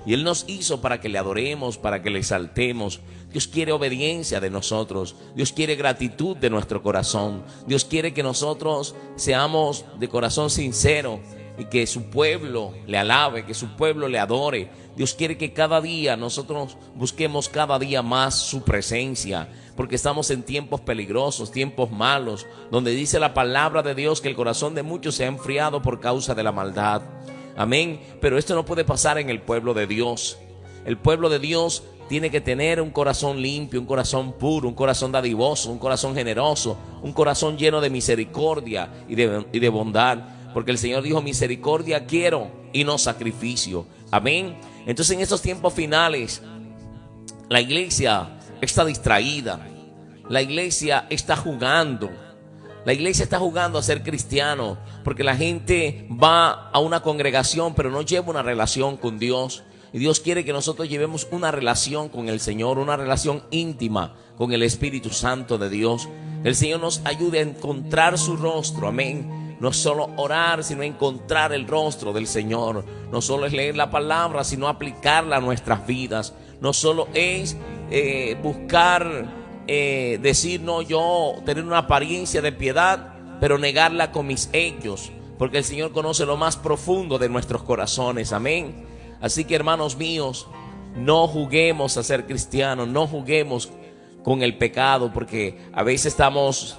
Y Él nos hizo para que le adoremos, para que le exaltemos. Dios quiere obediencia de nosotros. Dios quiere gratitud de nuestro corazón. Dios quiere que nosotros seamos de corazón sincero y que su pueblo le alabe, que su pueblo le adore. Dios quiere que cada día nosotros busquemos cada día más su presencia, porque estamos en tiempos peligrosos, tiempos malos, donde dice la palabra de Dios que el corazón de muchos se ha enfriado por causa de la maldad. Amén. Pero esto no puede pasar en el pueblo de Dios. El pueblo de Dios tiene que tener un corazón limpio, un corazón puro, un corazón dadivoso, un corazón generoso, un corazón lleno de misericordia y de bondad. Porque el Señor dijo: misericordia quiero y no sacrificio. Amén. Entonces, en estos tiempos finales, la iglesia está distraída. La iglesia está jugando. La iglesia está jugando a ser cristiano, porque la gente va a una congregación pero no lleva una relación con Dios. Y Dios quiere que nosotros llevemos una relación con el Señor, una relación íntima con el Espíritu Santo de Dios. El Señor nos ayude a encontrar su rostro, amén. No solo orar, sino encontrar el rostro del Señor. No solo es leer la palabra, sino aplicarla a nuestras vidas. No solo es buscar decir, no, yo tener una apariencia de piedad, pero negarla con mis hechos, porque el Señor conoce lo más profundo de nuestros corazones, amén. Así que, hermanos míos, no juguemos a ser cristianos, no juguemos con el pecado, porque a veces estamos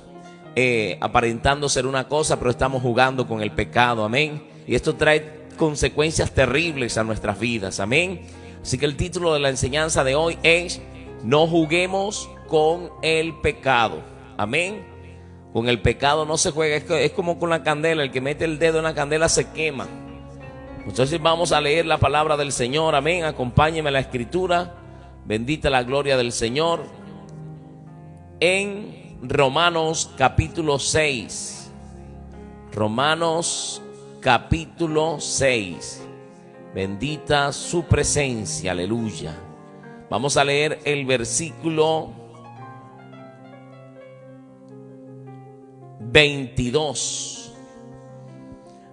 aparentando ser una cosa, pero estamos jugando con el pecado, amén. Y esto trae consecuencias terribles a nuestras vidas, amén. Así que el título de la enseñanza de hoy es: no juguemos con el pecado, amén. Con el pecado no se juega, es como con la candela. El que mete el dedo en la candela se quema. Entonces vamos a leer la palabra del Señor, amén. Acompáñeme a la escritura, bendita la gloria del Señor, en Romanos capítulo 6. Romanos capítulo 6. Bendita su presencia, aleluya. Vamos a leer el versículo 22.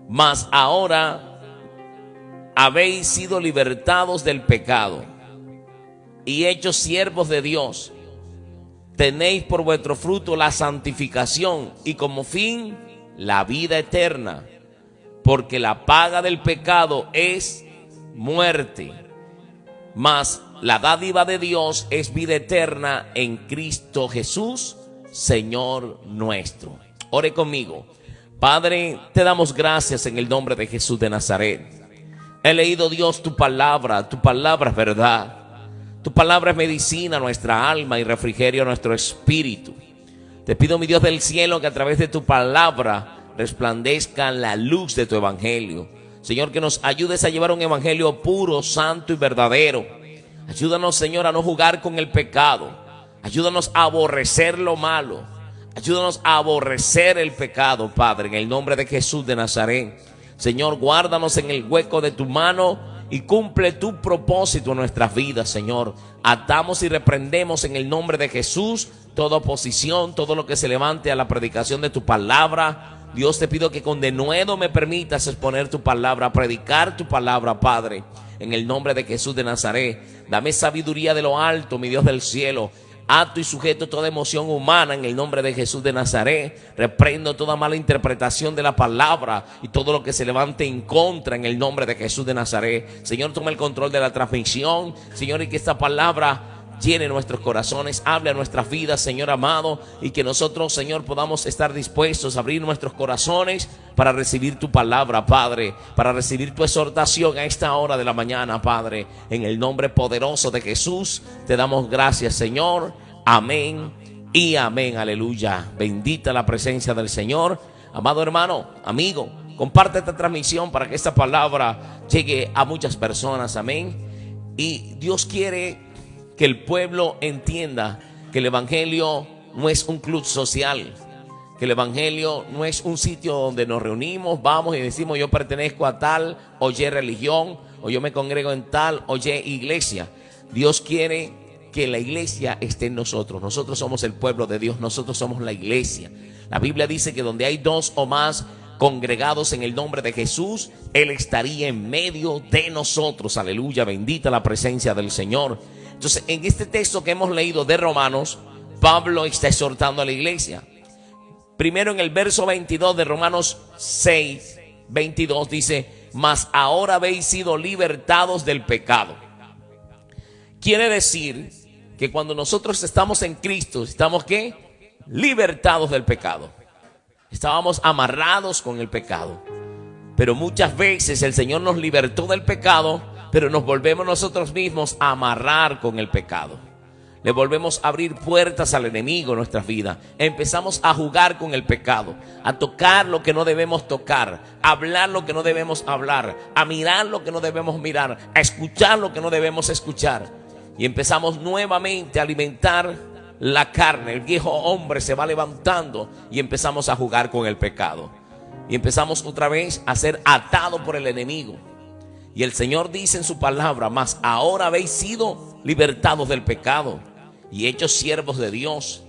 Mas ahora habéis sido libertados del pecado y hechos siervos de Dios. Tenéis por vuestro fruto la santificación y como fin la vida eterna, porque la paga del pecado es muerte, mas la dádiva de Dios es vida eterna en Cristo Jesús, Señor nuestro. Ore conmigo. Padre, te damos gracias en el nombre de Jesús de Nazaret. He leído, Dios, tu palabra es verdad. Tu palabra es medicina a nuestra alma y refrigerio a nuestro espíritu. Te pido, mi Dios del cielo, que a través de tu palabra resplandezca la luz de tu evangelio. Señor, que nos ayudes a llevar un evangelio puro, santo y verdadero. Ayúdanos, Señor, a no jugar con el pecado. Ayúdanos a aborrecer lo malo. Ayúdanos a aborrecer el pecado, Padre, en el nombre de Jesús de Nazaret. Señor, guárdanos en el hueco de tu mano y cumple tu propósito en nuestras vidas, Señor. Atamos y reprendemos en el nombre de Jesús toda oposición, todo lo que se levante a la predicación de tu palabra. Dios, te pido que con denuedo me permitas exponer tu palabra, predicar tu palabra, Padre, en el nombre de Jesús de Nazaret. Dame sabiduría de lo alto, mi Dios del cielo. Ato y sujeto toda emoción humana en el nombre de Jesús de Nazaret. Reprendo toda mala interpretación de la palabra y todo lo que se levante en contra en el nombre de Jesús de Nazaret. Señor, toma el control de la transmisión, Señor, y que esta palabra llene nuestros corazones, hable a nuestras vidas, Señor amado, y que nosotros, Señor, podamos estar dispuestos a abrir nuestros corazones para recibir tu palabra, Padre, para recibir tu exhortación a esta hora de la mañana, Padre. En el nombre poderoso de Jesús te damos gracias, Señor. Amén y amén, aleluya. Bendita la presencia del Señor. Amado hermano, amigo, comparte esta transmisión para que esta palabra llegue a muchas personas, amén. Y Dios quiere que el pueblo entienda que el evangelio no es un club social, que el evangelio no es un sitio donde nos reunimos, vamos y decimos yo pertenezco a tal o y religión, o yo me congrego en tal o y iglesia. Dios quiere que la iglesia esté en nosotros. Nosotros somos el pueblo de Dios, nosotros somos la iglesia. La Biblia dice que donde hay dos o más congregados en el nombre de Jesús, Él estaría en medio de nosotros. Aleluya, bendita la presencia del Señor. Entonces, en este texto que hemos leído de Romanos, Pablo está exhortando a la iglesia. Primero en el verso 22 de Romanos 6, 22 dice: mas ahora habéis sido libertados del pecado. Quiere decir que cuando nosotros estamos en Cristo, estamos ¿qué? Libertados del pecado. Estábamos amarrados con el pecado. Pero muchas veces el Señor nos libertó del pecado, pero nos volvemos nosotros mismos a amarrar con el pecado. Le volvemos a abrir puertas al enemigo en nuestras vidas. Empezamos a jugar con el pecado, a tocar lo que no debemos tocar, a hablar lo que no debemos hablar, a mirar lo que no debemos mirar, a escuchar lo que no debemos escuchar. Y empezamos nuevamente a alimentar la carne. El viejo hombre se va levantando y empezamos a jugar con el pecado. Y empezamos otra vez a ser atados por el enemigo. Y el Señor dice en su palabra: mas ahora habéis sido libertados del pecado y hechos siervos de Dios.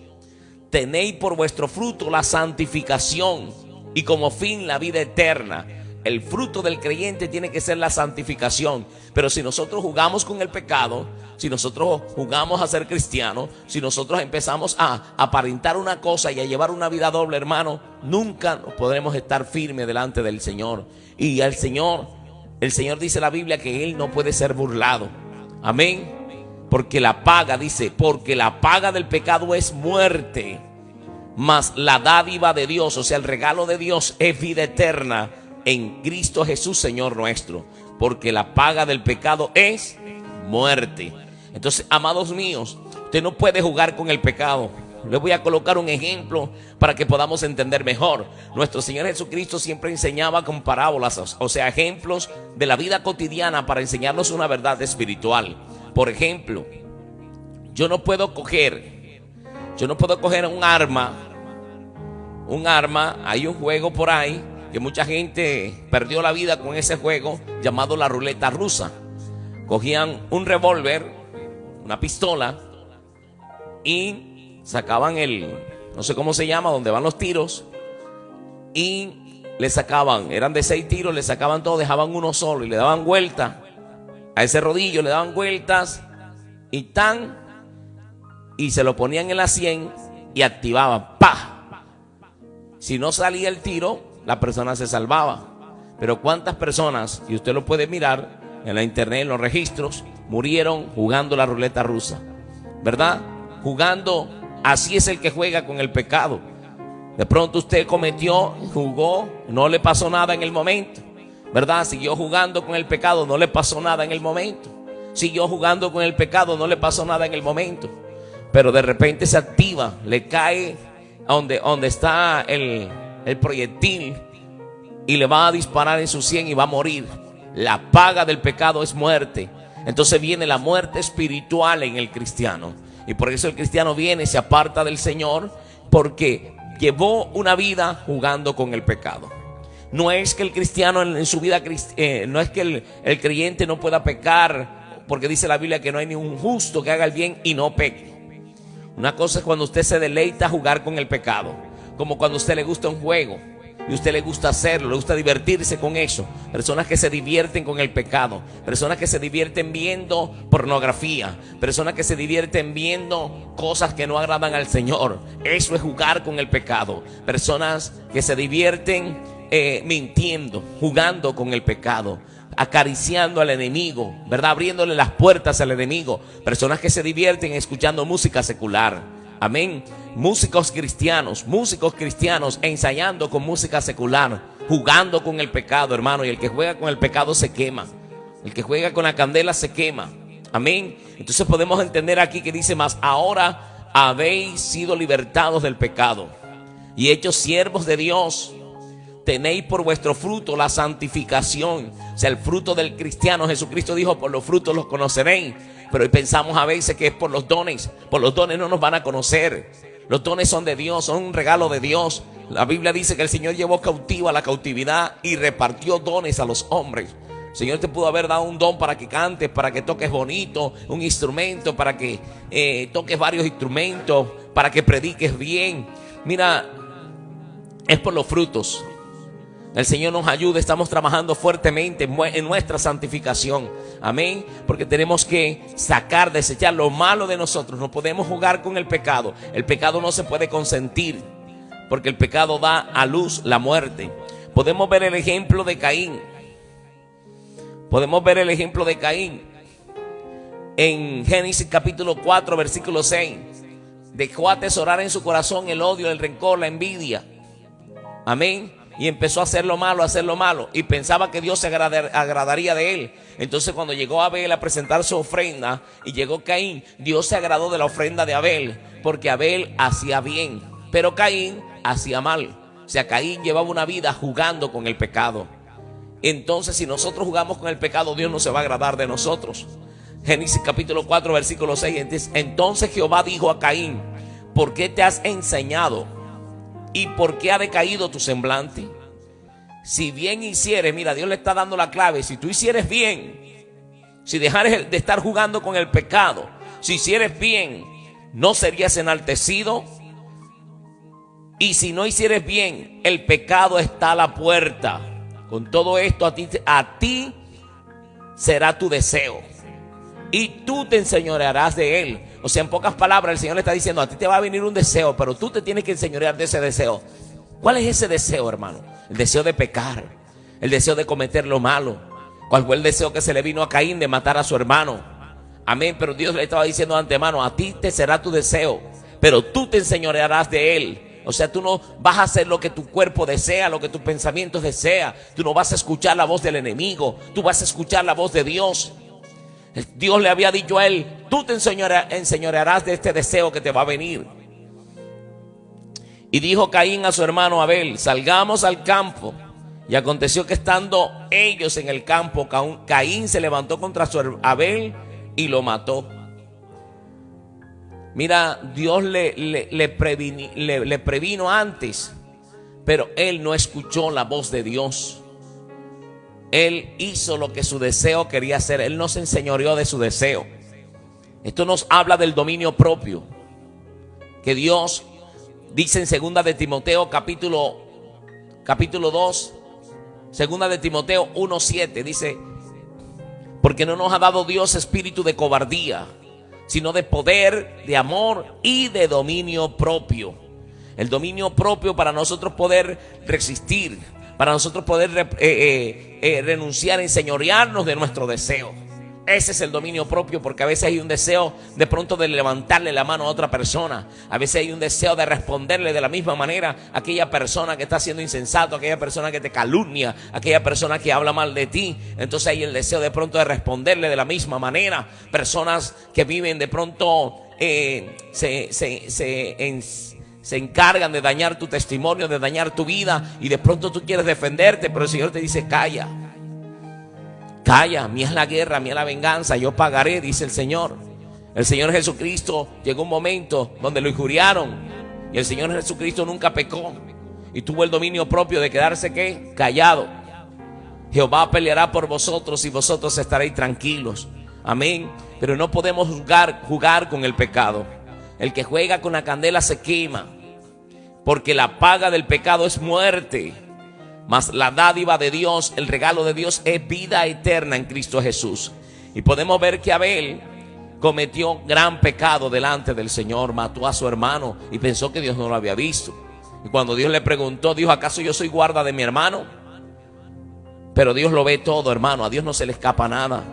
Tenéis por vuestro fruto la santificación y como fin la vida eterna. El fruto del creyente tiene que ser la santificación. Pero si nosotros jugamos con el pecado, si nosotros jugamos a ser cristianos, si nosotros empezamos a aparentar una cosa y a llevar una vida doble, hermano, nunca podremos estar firmes delante del Señor. Y el Señor dice en la Biblia que Él no puede ser burlado. Amén. Porque la paga, dice, porque la paga del pecado es muerte, mas la dádiva de Dios, o sea, el regalo de Dios, es vida eterna en Cristo Jesús, Señor nuestro. Porque la paga del pecado es muerte. Entonces, amados míos, usted no puede jugar con el pecado. Les voy a colocar un ejemplo para que podamos entender mejor. Nuestro Señor Jesucristo siempre enseñaba con parábolas, o sea, ejemplos de la vida cotidiana para enseñarnos una verdad espiritual. Por ejemplo, yo no puedo coger un arma, hay un juego por ahí que mucha gente perdió la vida con ese juego llamado la ruleta rusa. Cogían un revólver, una pistola y sacaban no sé cómo se llama, donde van los tiros, y le sacaban, eran de 6 tiros, le sacaban todo, dejaban uno solo y le daban vuelta a ese rodillo, le daban vueltas y se lo ponían en la 100 y activaban, ¡pah! Si no salía el tiro, la persona se salvaba. Pero cuántas personas, y usted lo puede mirar en la internet, en los registros, murieron jugando la ruleta rusa, ¿verdad? Jugando, así es el que juega con el pecado. De pronto usted jugó, no le pasó nada en el momento, ¿verdad? Siguió jugando con el pecado, no le pasó nada en el momento. Siguió jugando con el pecado, no le pasó nada en el momento. Pero de repente se activa, le cae donde está el proyectil y le va a disparar en su 100 y va a morir. La paga del pecado es muerte. Entonces viene la muerte espiritual en el cristiano. Y por eso el cristiano viene, se aparta del Señor, porque llevó una vida jugando con el pecado. No es que el cristiano en su vida, no es que el creyente no pueda pecar, porque dice la Biblia que no hay ni un justo que haga el bien y no peque. Una cosa es cuando usted se deleita a jugar con el pecado, como cuando a usted le gusta un juego y a usted le gusta hacerlo, le gusta divertirse con eso. Personas que se divierten con el pecado, personas que se divierten viendo pornografía, personas que se divierten viendo cosas que no agradan al Señor. Eso es jugar con el pecado. Personas que se divierten mintiendo, jugando con el pecado, acariciando al enemigo, ¿verdad? Abriéndole las puertas al enemigo. Personas que se divierten escuchando música secular. Amén. Músicos cristianos ensayando con música secular, jugando con el pecado, hermano. Y el que juega con el pecado se quema. El que juega con la candela se quema. Amén. Entonces podemos entender aquí que dice: mas ahora habéis sido libertados del pecado y hechos siervos de Dios. Tenéis por vuestro fruto la santificación. O sea, el fruto del cristiano. Jesucristo dijo: por los frutos los conoceréis. Pero hoy pensamos a veces que es por los dones. Por los dones no nos van a conocer. Los dones son de Dios, son un regalo de Dios. La Biblia dice que el Señor llevó cautiva la cautividad y repartió dones a los hombres. El Señor te pudo haber dado un don para que cantes, para que toques bonito, un instrumento, para que toques varios instrumentos, para que prediques bien. Mira, es por los frutos. El Señor nos ayude, estamos trabajando fuertemente en nuestra santificación. Amén. Porque tenemos que sacar, desechar lo malo de nosotros. No podemos jugar con el pecado. El pecado no se puede consentir, porque el pecado da a luz la muerte. Podemos ver el ejemplo de Caín. Podemos ver el ejemplo de Caín en Génesis capítulo 4, versículo 6. Dejó atesorar en su corazón el odio, el rencor, la envidia. Amén. Y empezó a hacer lo malo, y pensaba que Dios se agradaría de él. Entonces cuando llegó Abel a presentar su ofrenda y llegó Caín, Dios se agradó de la ofrenda de Abel, porque Abel hacía bien, pero Caín hacía mal. O sea, Caín llevaba una vida jugando con el pecado. Entonces, si nosotros jugamos con el pecado, Dios no se va a agradar de nosotros. Génesis capítulo 4, versículo 6. Entonces Jehová dijo a Caín: ¿por qué te has ensañado? ¿Y por qué ha decaído tu semblante? Si bien hicieres, mira, Dios le está dando la clave. Si tú hicieres bien, si dejares de estar jugando con el pecado, si hicieres bien, no serías enaltecido. Y si no hicieres bien, el pecado está a la puerta. Con todo esto, a ti será tu deseo, y tú te enseñorearás de él. O sea, en pocas palabras, el Señor le está diciendo: a ti te va a venir un deseo, pero tú te tienes que enseñorear de ese deseo. ¿Cuál es ese deseo, hermano? El deseo de pecar, el deseo de cometer lo malo. ¿Cuál fue el deseo que se le vino a Caín de matar a su hermano? Amén. Pero Dios le estaba diciendo de antemano: a ti te será tu deseo, pero tú te enseñorearás de él. O sea, tú no vas a hacer lo que tu cuerpo desea, lo que tus pensamientos desean. Tú no vas a escuchar la voz del enemigo, tú vas a escuchar la voz de Dios. Dios le había dicho a él: tú te enseñorearás de este deseo que te va a venir. Y dijo Caín a su hermano Abel: salgamos al campo. Y aconteció que estando ellos en el campo, Caín se levantó contra su Abel y lo mató. Mira, Dios le previno antes, pero él no escuchó la voz de Dios. Él hizo lo que su deseo quería hacer. Él no se enseñoreó de su deseo. Esto nos habla del dominio propio, que Dios dice en 2 de Timoteo capítulo 2, 2 de Timoteo 1:7, dice: porque no nos ha dado Dios espíritu de cobardía, sino de poder, de amor y de dominio propio. El dominio propio para nosotros poder resistir, para nosotros poder renunciar, enseñorearnos de nuestro deseo. Ese es el dominio propio, porque a veces hay un deseo de pronto de levantarle la mano a otra persona. A veces hay un deseo de responderle de la misma manera a aquella persona que está siendo insensato, a aquella persona que te calumnia, a aquella persona que habla mal de ti. Entonces hay el deseo de pronto de responderle de la misma manera. Personas que viven de pronto se encargan de dañar tu testimonio, de dañar tu vida, y de pronto tú quieres defenderte, pero el Señor te dice: calla. Calla, mía es la guerra, mía es la venganza, yo pagaré, dice el Señor. El Señor Jesucristo, llegó un momento donde lo injuriaron, y el Señor Jesucristo nunca pecó y tuvo el dominio propio de quedarse, ¿qué? Callado. Jehová peleará por vosotros y vosotros estaréis tranquilos. Amén. Pero no podemos jugar con el pecado. El que juega con la candela se quema, porque la paga del pecado es muerte. Mas la dádiva de Dios, el regalo de Dios, es vida eterna en Cristo Jesús. Y podemos ver que Abel cometió gran pecado delante del Señor. Mató a su hermano y pensó que Dios no lo había visto. Y cuando Dios le preguntó, dijo: ¿acaso yo soy guarda de mi hermano? Pero Dios lo ve todo, hermano. A Dios no se le escapa nada.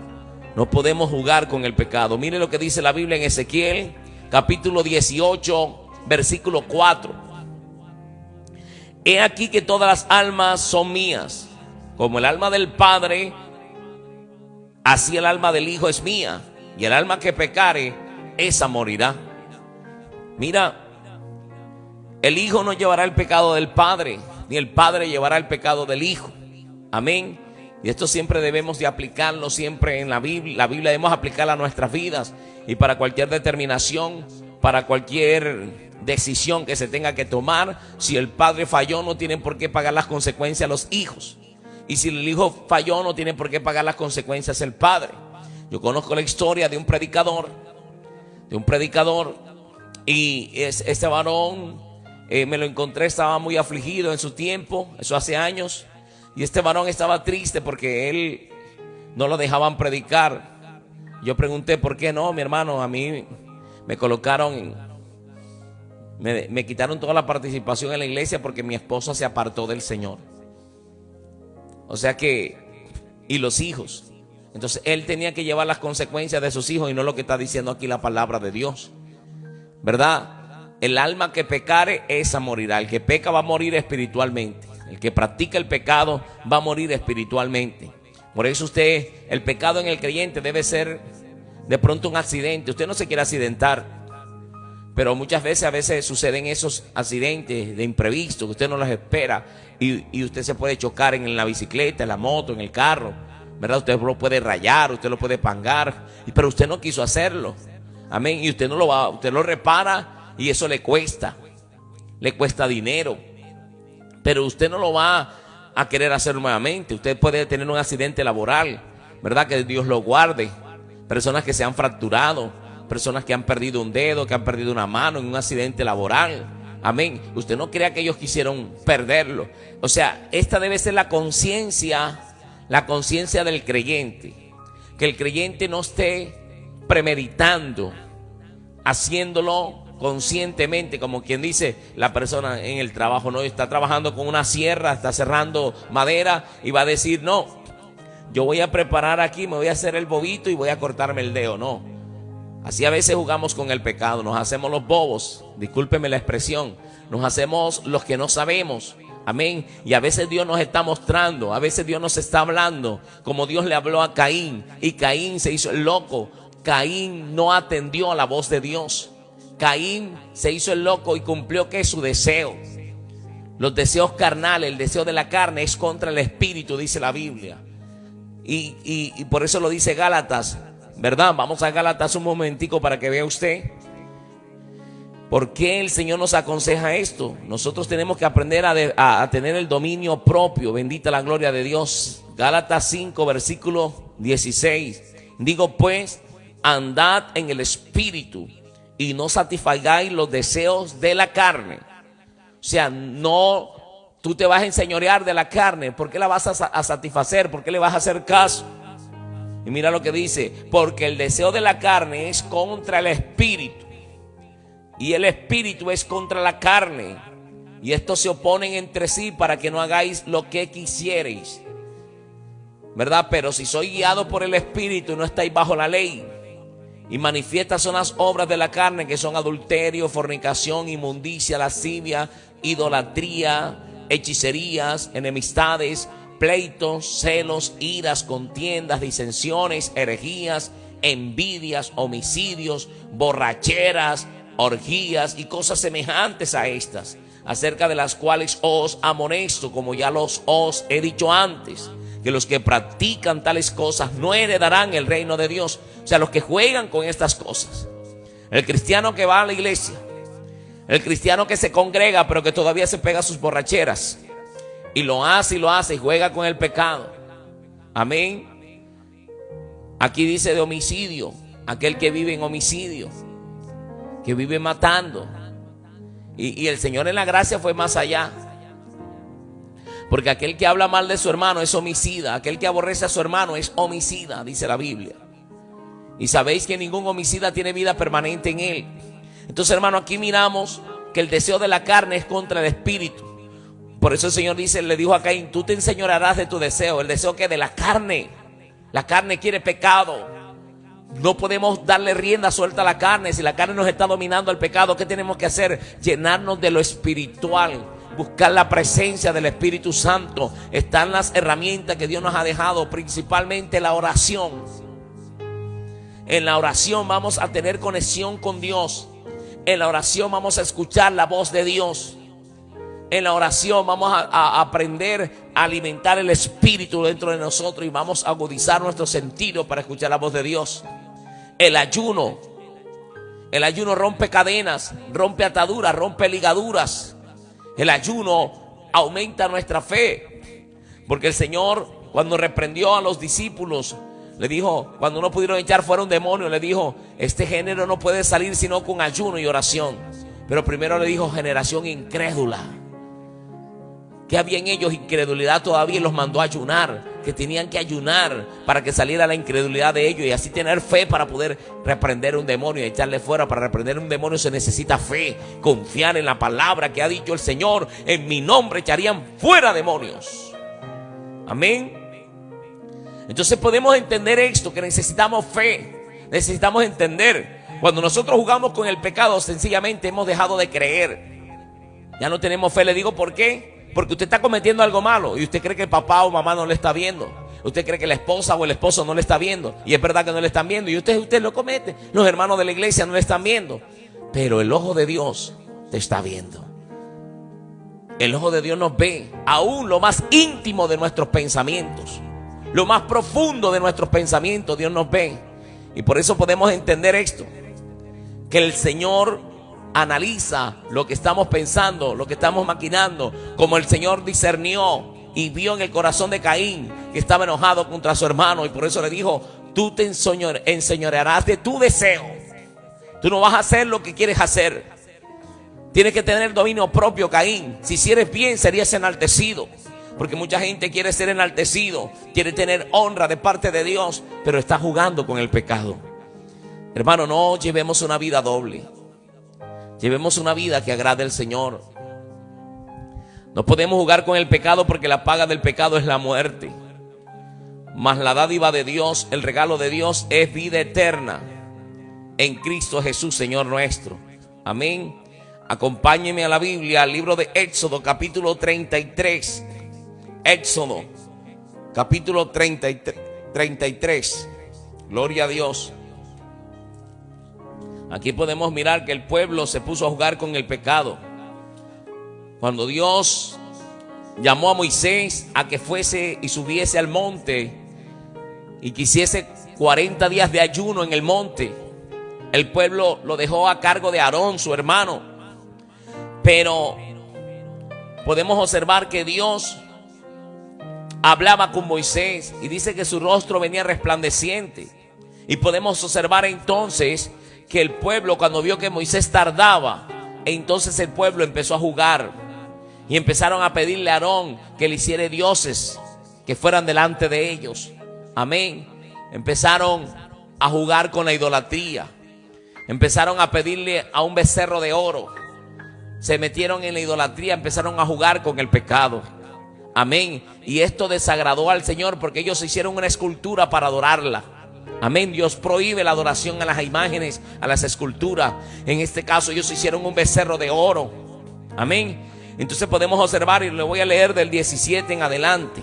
No podemos jugar con el pecado. Mire lo que dice la Biblia en Ezequiel capítulo 18, versículo 4. He aquí que todas las almas son mías, como el alma del Padre, así el alma del Hijo es mía, y el alma que pecare, esa morirá. Mira, el Hijo no llevará el pecado del Padre, ni el Padre llevará el pecado del Hijo. Amén. Y esto siempre debemos de aplicarlo, siempre en la Biblia. La Biblia debemos aplicarla a nuestras vidas, y para cualquier determinación, para cualquier decisión que se tenga que tomar. Si el padre falló, no tienen por qué pagar las consecuencias los hijos, y si el hijo falló, no tiene por qué pagar las consecuencias el padre. Yo conozco la historia de un predicador, y este varón me lo encontré, estaba muy afligido en su tiempo, eso hace años, Y este varón estaba triste porque él no lo dejaban predicar. Yo pregunté, ¿por qué no, mi hermano? A mí me colocaron, me quitaron toda la participación en la iglesia porque mi esposa se apartó del Señor. O sea que, y los hijos. Entonces él tenía que llevar las consecuencias de sus hijos y no lo que está diciendo aquí la palabra de Dios, ¿verdad? El alma que pecare, esa morirá. El que peca va a morir espiritualmente. El que practica el pecado va a morir espiritualmente. Por eso el pecado en el creyente debe ser de pronto un accidente. Usted no se quiere accidentar, pero muchas veces suceden esos accidentes de imprevisto que usted no los espera y usted se puede chocar en la bicicleta, en la moto, en el carro, ¿verdad? Usted lo puede rayar, usted lo puede pangar, pero usted no quiso hacerlo. Amén. Y usted no lo va, usted lo repara y eso le cuesta dinero, pero usted no lo va a querer hacer nuevamente. Usted puede tener un accidente laboral, ¿verdad? Que Dios lo guarde. Personas que se han fracturado, personas que han perdido un dedo, que han perdido una mano en un accidente laboral. Amén. Usted no crea que ellos quisieron perderlo. O sea, esta debe ser la conciencia del creyente. Que el creyente no esté premeditando, haciéndolo conscientemente, como quien dice, la persona en el trabajo, no está trabajando con una sierra, está cerrando madera y va a decir, no, yo voy a preparar aquí, me voy a hacer el bobito y voy a cortarme el dedo. No, así a veces jugamos con el pecado, nos hacemos los bobos, discúlpeme la expresión, nos hacemos los que no sabemos. Amén. Y a veces Dios nos está mostrando, a veces Dios nos está hablando, como Dios le habló a Caín, y Caín se hizo el loco. Caín no atendió a la voz de Dios. Caín se hizo el loco y cumplió que su deseo. Los deseos carnales, el deseo de la carne es contra el espíritu, dice la Biblia. Y por eso lo dice Gálatas, ¿verdad? Vamos a Gálatas un momentico para que vea usted. ¿Por qué el Señor nos aconseja esto? Nosotros tenemos que aprender a tener el dominio propio. Bendita la gloria de Dios. Gálatas 5, versículo 16. Digo pues, andad en el espíritu y no satisfagáis los deseos de la carne. O sea, no, tú te vas a enseñorear de la carne. ¿Por qué la vas a satisfacer? ¿Por qué le vas a hacer caso? Y mira lo que dice, porque el deseo de la carne es contra el espíritu y el espíritu es contra la carne, y estos se oponen entre sí para que no hagáis lo que quisierais, ¿verdad? Pero si sois guiados por el espíritu, no estáis bajo la ley. Y manifiestas son las obras de la carne, que son adulterio, fornicación, inmundicia, lascivia, idolatría, hechicerías, enemistades, pleitos, celos, iras, contiendas, disensiones, herejías, envidias, homicidios, borracheras, orgías y cosas semejantes a estas, acerca de las cuales os amonesto, como ya os he dicho antes, que los que practican tales cosas no heredarán el reino de Dios. O sea, los que juegan con estas cosas. El cristiano que va a la iglesia, el cristiano que se congrega pero que todavía se pega sus borracheras y lo hace y juega con el pecado. Amén. Aquí dice de homicidio, aquel que vive en homicidio, que vive matando. Y el Señor en la gracia fue más allá. Porque aquel que habla mal de su hermano es homicida. Aquel que aborrece a su hermano es homicida, dice la Biblia. Y sabéis que ningún homicida tiene vida permanente en él. Entonces, hermano, aquí miramos que el deseo de la carne es contra el espíritu. Por eso el Señor dice, le dijo a Caín, tú te enseñorearás de tu deseo. El deseo que de la carne. La carne quiere pecado. No podemos darle rienda suelta a la carne. Si la carne nos está dominando el pecado, ¿qué tenemos que hacer? Llenarnos de lo espiritual, buscar la presencia del Espíritu Santo. Están las herramientas que Dios nos ha dejado, principalmente la oración. En la oración vamos a tener conexión con Dios. En la oración vamos a escuchar la voz de Dios. En la oración vamos a aprender a alimentar el Espíritu dentro de nosotros y vamos a agudizar nuestros sentidos para escuchar la voz de Dios. El ayuno rompe cadenas, rompe ataduras, rompe ligaduras. El ayuno aumenta nuestra fe, porque el Señor, cuando reprendió a los discípulos, le dijo, cuando no pudieron echar fuera un demonio, le dijo, este género no puede salir sino con ayuno y oración. Pero primero le dijo, generación incrédula. que había en ellos incredulidad todavía y los mandó a ayunar, que tenían que ayunar para que saliera la incredulidad de ellos y así tener fe para poder reprender un demonio y echarle fuera. Para reprender un demonio se necesita fe, confiar en la palabra que ha dicho el Señor: en mi nombre echarían fuera demonios. Amén. Entonces podemos entender esto, que necesitamos fe, necesitamos entender. Cuando nosotros jugamos con el pecado, sencillamente hemos dejado de creer. Ya no tenemos fe. Le digo por qué. Porque usted está cometiendo algo malo y usted cree que el papá o mamá no le está viendo. Usted cree que la esposa o el esposo no le está viendo. Y es verdad que no le están viendo. Y usted lo comete. Los hermanos de la iglesia no le están viendo. Pero el ojo de Dios te está viendo. El ojo de Dios nos ve aún lo más íntimo de nuestros pensamientos. Lo más profundo de nuestros pensamientos Dios nos ve. Y por eso podemos entender esto. Que el Señor analiza lo que estamos pensando, lo que estamos maquinando, como el Señor discernió y vio en el corazón de Caín que estaba enojado contra su hermano, y por eso le dijo: tú te enseñorearás de tu deseo. Tú no vas a hacer lo que quieres hacer. Tienes que tener dominio propio, Caín. Si hicieres bien, serías enaltecido. Porque mucha gente quiere ser enaltecido, quiere tener honra de parte de Dios, pero está jugando con el pecado. Hermano, no llevemos una vida doble. Llevemos una vida que agrade al Señor. No podemos jugar con el pecado, porque la paga del pecado es la muerte. Mas la dádiva de Dios, el regalo de Dios, es vida eterna en Cristo Jesús, Señor nuestro. Amén. Acompáñenme a la Biblia, al libro de Éxodo, capítulo 33. Éxodo, capítulo 33. Gloria a Dios. Aquí podemos mirar que el pueblo se puso a jugar con el pecado. Cuando Dios llamó a Moisés a que fuese y subiese al monte y que hiciese 40 días de ayuno en el monte, el pueblo lo dejó a cargo de Aarón, su hermano. Pero podemos observar que Dios hablaba con Moisés y dice que su rostro venía resplandeciente. Y podemos observar entonces que el pueblo, cuando vio que Moisés tardaba, entonces el pueblo empezó a jugar y empezaron a pedirle a Aarón que le hiciera dioses que fueran delante de ellos. Amén. Empezaron a jugar con la idolatría. Empezaron a pedirle a un becerro de oro. Se metieron en la idolatría, empezaron a jugar con el pecado. Amén. Y esto desagradó al Señor, porque ellos hicieron una escultura para adorarla. Amén. Dios prohíbe la adoración a las imágenes, a las esculturas. En este caso ellos hicieron un becerro de oro. Amén. Entonces podemos observar, y le voy a leer del 17 en adelante.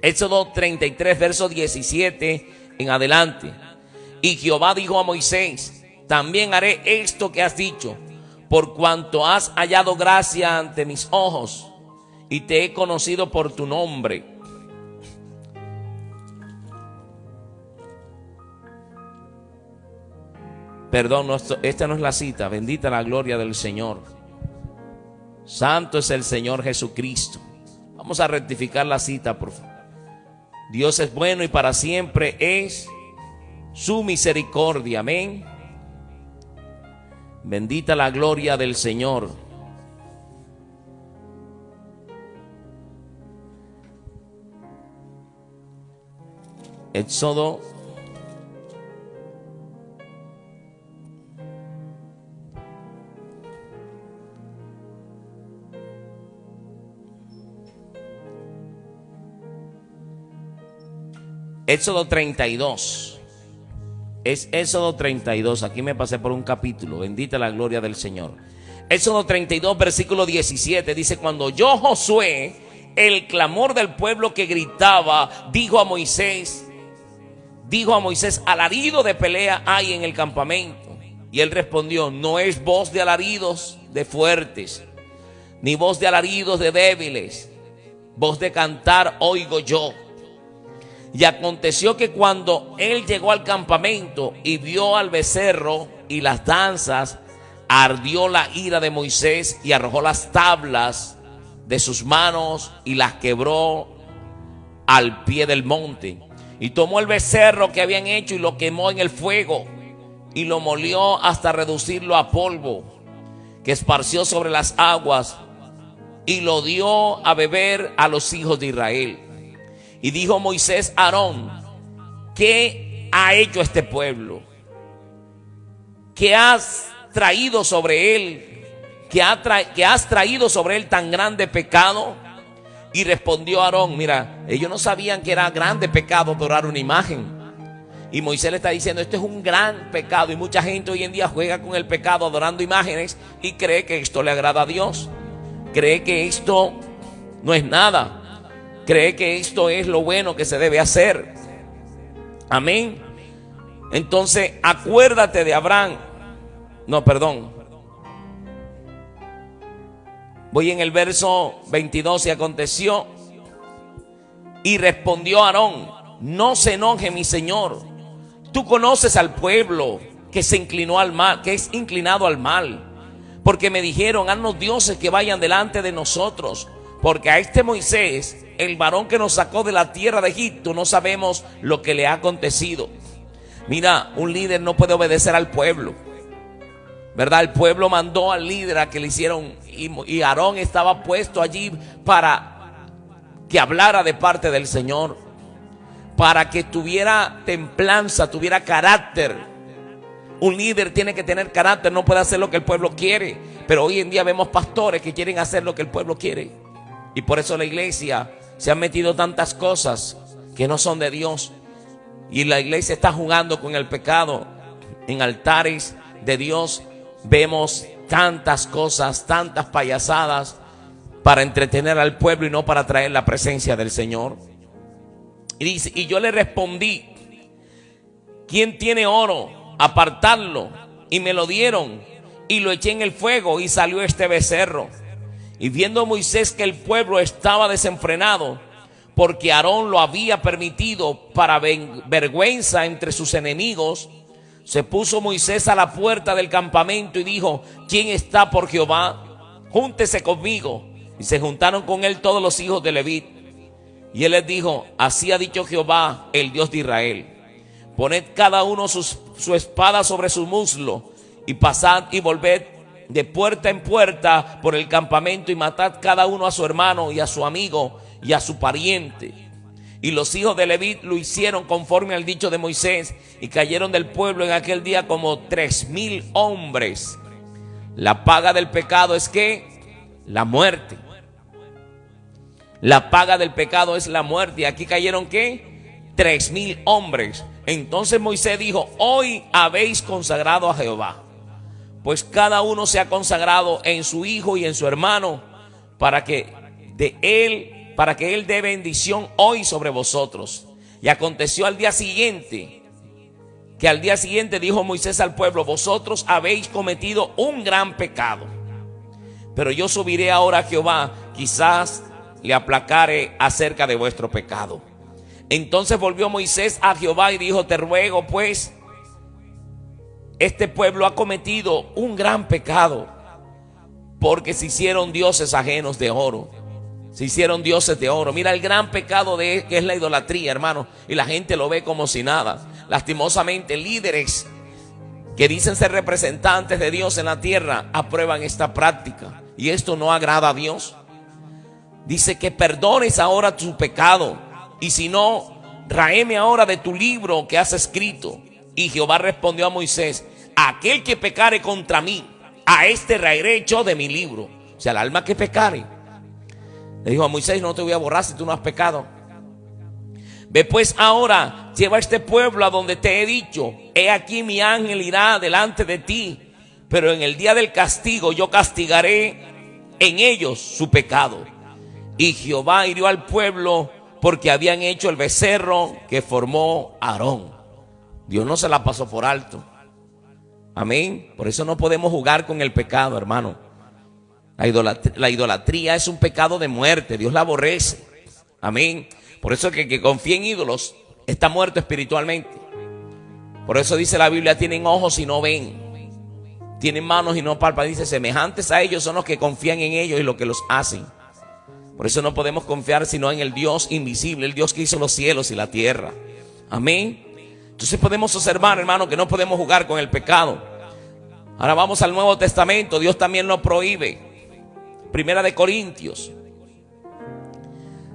Éxodo 33, verso 17 en adelante. Y Jehová dijo a Moisés: también haré esto que has dicho, por cuanto has hallado gracia ante mis ojos y te he conocido por tu nombre. Perdón, esta no es la cita. Bendita la gloria del Señor. Santo es el Señor Jesucristo. Vamos a rectificar la cita, por favor. Dios es bueno y para siempre es su misericordia. Amén. Bendita la gloria del Señor. Éxodo Éxodo 32. Es Éxodo 32. Aquí me pasé por un capítulo. Bendita la gloria del Señor. Éxodo 32, versículo 17. Dice: cuando oyó Josué el clamor del pueblo que gritaba, dijo a Moisés, alarido de pelea hay en el campamento. Y él respondió: no es voz de alaridos de fuertes, ni voz de alaridos de débiles, voz de cantar oigo yo. Y aconteció que cuando él llegó al campamento y vio al becerro y las danzas, ardió la ira de Moisés y arrojó las tablas de sus manos y las quebró al pie del monte. Y tomó el becerro que habían hecho y lo quemó en el fuego y lo molió hasta reducirlo a polvo, que esparció sobre las aguas y lo dio a beber a los hijos de Israel. Y dijo Moisés a Aarón: ¿qué ha hecho este pueblo? ¿Qué has traído sobre él? ¿Qué has traído sobre él tan grande pecado? Y respondió Aarón: mira, ellos no sabían que era grande pecado adorar una imagen. Y Moisés le está diciendo: esto es un gran pecado. Y mucha gente hoy en día juega con el pecado adorando imágenes y cree que esto le agrada a Dios. Cree que esto no es nada. Cree que esto es lo bueno que se debe hacer. Amén. Entonces acuérdate de Abraham. No, perdón. Voy en el verso 22. Y aconteció, y respondió Aarón: no se enoje mi señor. Tú conoces al pueblo que se inclinó al mal, que es inclinado al mal. Porque me dijeron: haznos dioses que vayan delante de nosotros. Porque a este Moisés, el varón que nos sacó de la tierra de Egipto, no sabemos lo que le ha acontecido. Mira, un líder no puede obedecer al pueblo, ¿verdad? El pueblo mandó al líder a que le hicieron, y Aarón estaba puesto allí para que hablara de parte del Señor, para que tuviera templanza, tuviera carácter. Un líder tiene que tener carácter, no puede hacer lo que el pueblo quiere. Pero hoy en día vemos pastores que quieren hacer lo que el pueblo quiere. Y por eso la iglesia se han metido tantas cosas que no son de Dios. Y la iglesia está jugando con el pecado. En altares de Dios vemos tantas cosas, tantas payasadas para entretener al pueblo y no para traer la presencia del Señor. Y dice: y yo le respondí: ¿quién tiene oro? Apartadlo. Y me lo dieron, y lo eché en el fuego, y salió este becerro. Y viendo Moisés que el pueblo estaba desenfrenado, porque Aarón lo había permitido para vergüenza entre sus enemigos, se puso Moisés a la puerta del campamento y dijo: ¿quién está por Jehová? Júntese conmigo. Y se juntaron con él todos los hijos de Leví. Y él les dijo: así ha dicho Jehová, el Dios de Israel: poned cada uno su espada sobre su muslo, y pasad y volved de puerta en puerta por el campamento, y matad cada uno a su hermano y a su amigo y a su pariente. Y los hijos de Leví lo hicieron conforme al dicho de Moisés, y cayeron del pueblo en aquel día como 3,000 hombres. La paga del pecado es ¿qué? La muerte. La paga del pecado es la muerte. Y aquí cayeron ¿qué? 3,000 hombres. Entonces Moisés dijo: hoy habéis consagrado a Jehová, pues cada uno se ha consagrado en su hijo y en su hermano, para que él dé bendición hoy sobre vosotros. Y aconteció al día siguiente, que al día siguiente dijo Moisés al pueblo: vosotros habéis cometido un gran pecado, pero yo subiré ahora a Jehová, quizás le aplacare acerca de vuestro pecado. Entonces volvió Moisés a Jehová y dijo: te ruego pues, este pueblo ha cometido un gran pecado, porque se hicieron dioses ajenos de oro. Se hicieron dioses de oro. Mira el gran pecado que es la idolatría, hermano. Y la gente lo ve como si nada. Lastimosamente, líderes que dicen ser representantes de Dios en la tierra aprueban esta práctica. Y esto no agrada a Dios. Dice que perdones ahora tu pecado. Y si no, tráeme ahora de tu libro que has escrito. Y Jehová respondió a Moisés: aquel que pecare contra mí, a este raeré yo de mi libro. O sea, el alma que pecare. Le dijo a Moisés: no te voy a borrar si tú no has pecado. Ve pues ahora, lleva a este pueblo a donde te he dicho. He aquí mi ángel irá delante de ti, pero en el día del castigo yo castigaré en ellos su pecado. Y Jehová hirió al pueblo porque habían hecho el becerro que formó Aarón. Dios no se la pasó por alto. Amén. Por eso no podemos jugar con el pecado, hermano. La idolatría es un pecado de muerte. Dios la aborrece. Amén. Por eso que confía en ídolos está muerto espiritualmente. Por eso dice la Biblia: tienen ojos y no ven, tienen manos y no palpan. Dice: semejantes a ellos son los que confían en ellos y los que los hacen. Por eso no podemos confiar sino en el Dios invisible, el Dios que hizo los cielos y la tierra. Amén. Entonces podemos observar, hermano, que no podemos jugar con el pecado. Ahora vamos al Nuevo Testamento. Dios también lo prohíbe. Primera de Corintios.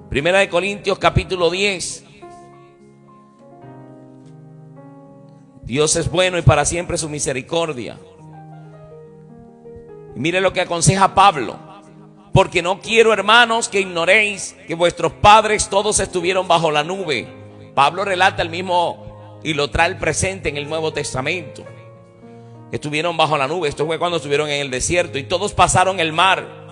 Primera de Corintios capítulo 10. Dios es bueno y para siempre su misericordia. Y mire lo que aconseja Pablo. Porque no quiero, hermanos, que ignoréis que vuestros padres todos estuvieron bajo la nube. Pablo relata el mismo y lo trae el presente en el Nuevo Testamento. Estuvieron bajo la nube. Esto fue cuando estuvieron en el desierto. Y todos pasaron el mar.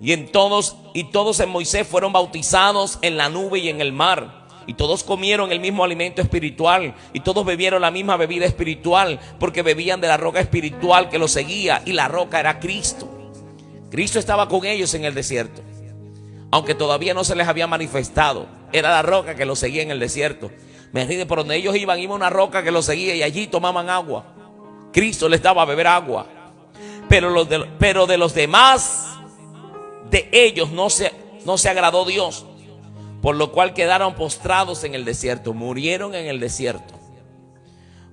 Y todos en Moisés fueron bautizados en la nube y en el mar. Y todos comieron el mismo alimento espiritual. Y todos bebieron la misma bebida espiritual. Porque bebían de la roca espiritual que los seguía. Y la roca era Cristo. Cristo estaba con ellos en el desierto. Aunque todavía no se les había manifestado. Era la roca que los seguía en el desierto. Imagínense, por donde ellos iban, iba una roca que los seguía. Y allí tomaban agua. Cristo les daba a beber agua. Pero de los demás, de ellos no se agradó Dios. Por lo cual quedaron postrados en el desierto. Murieron en el desierto.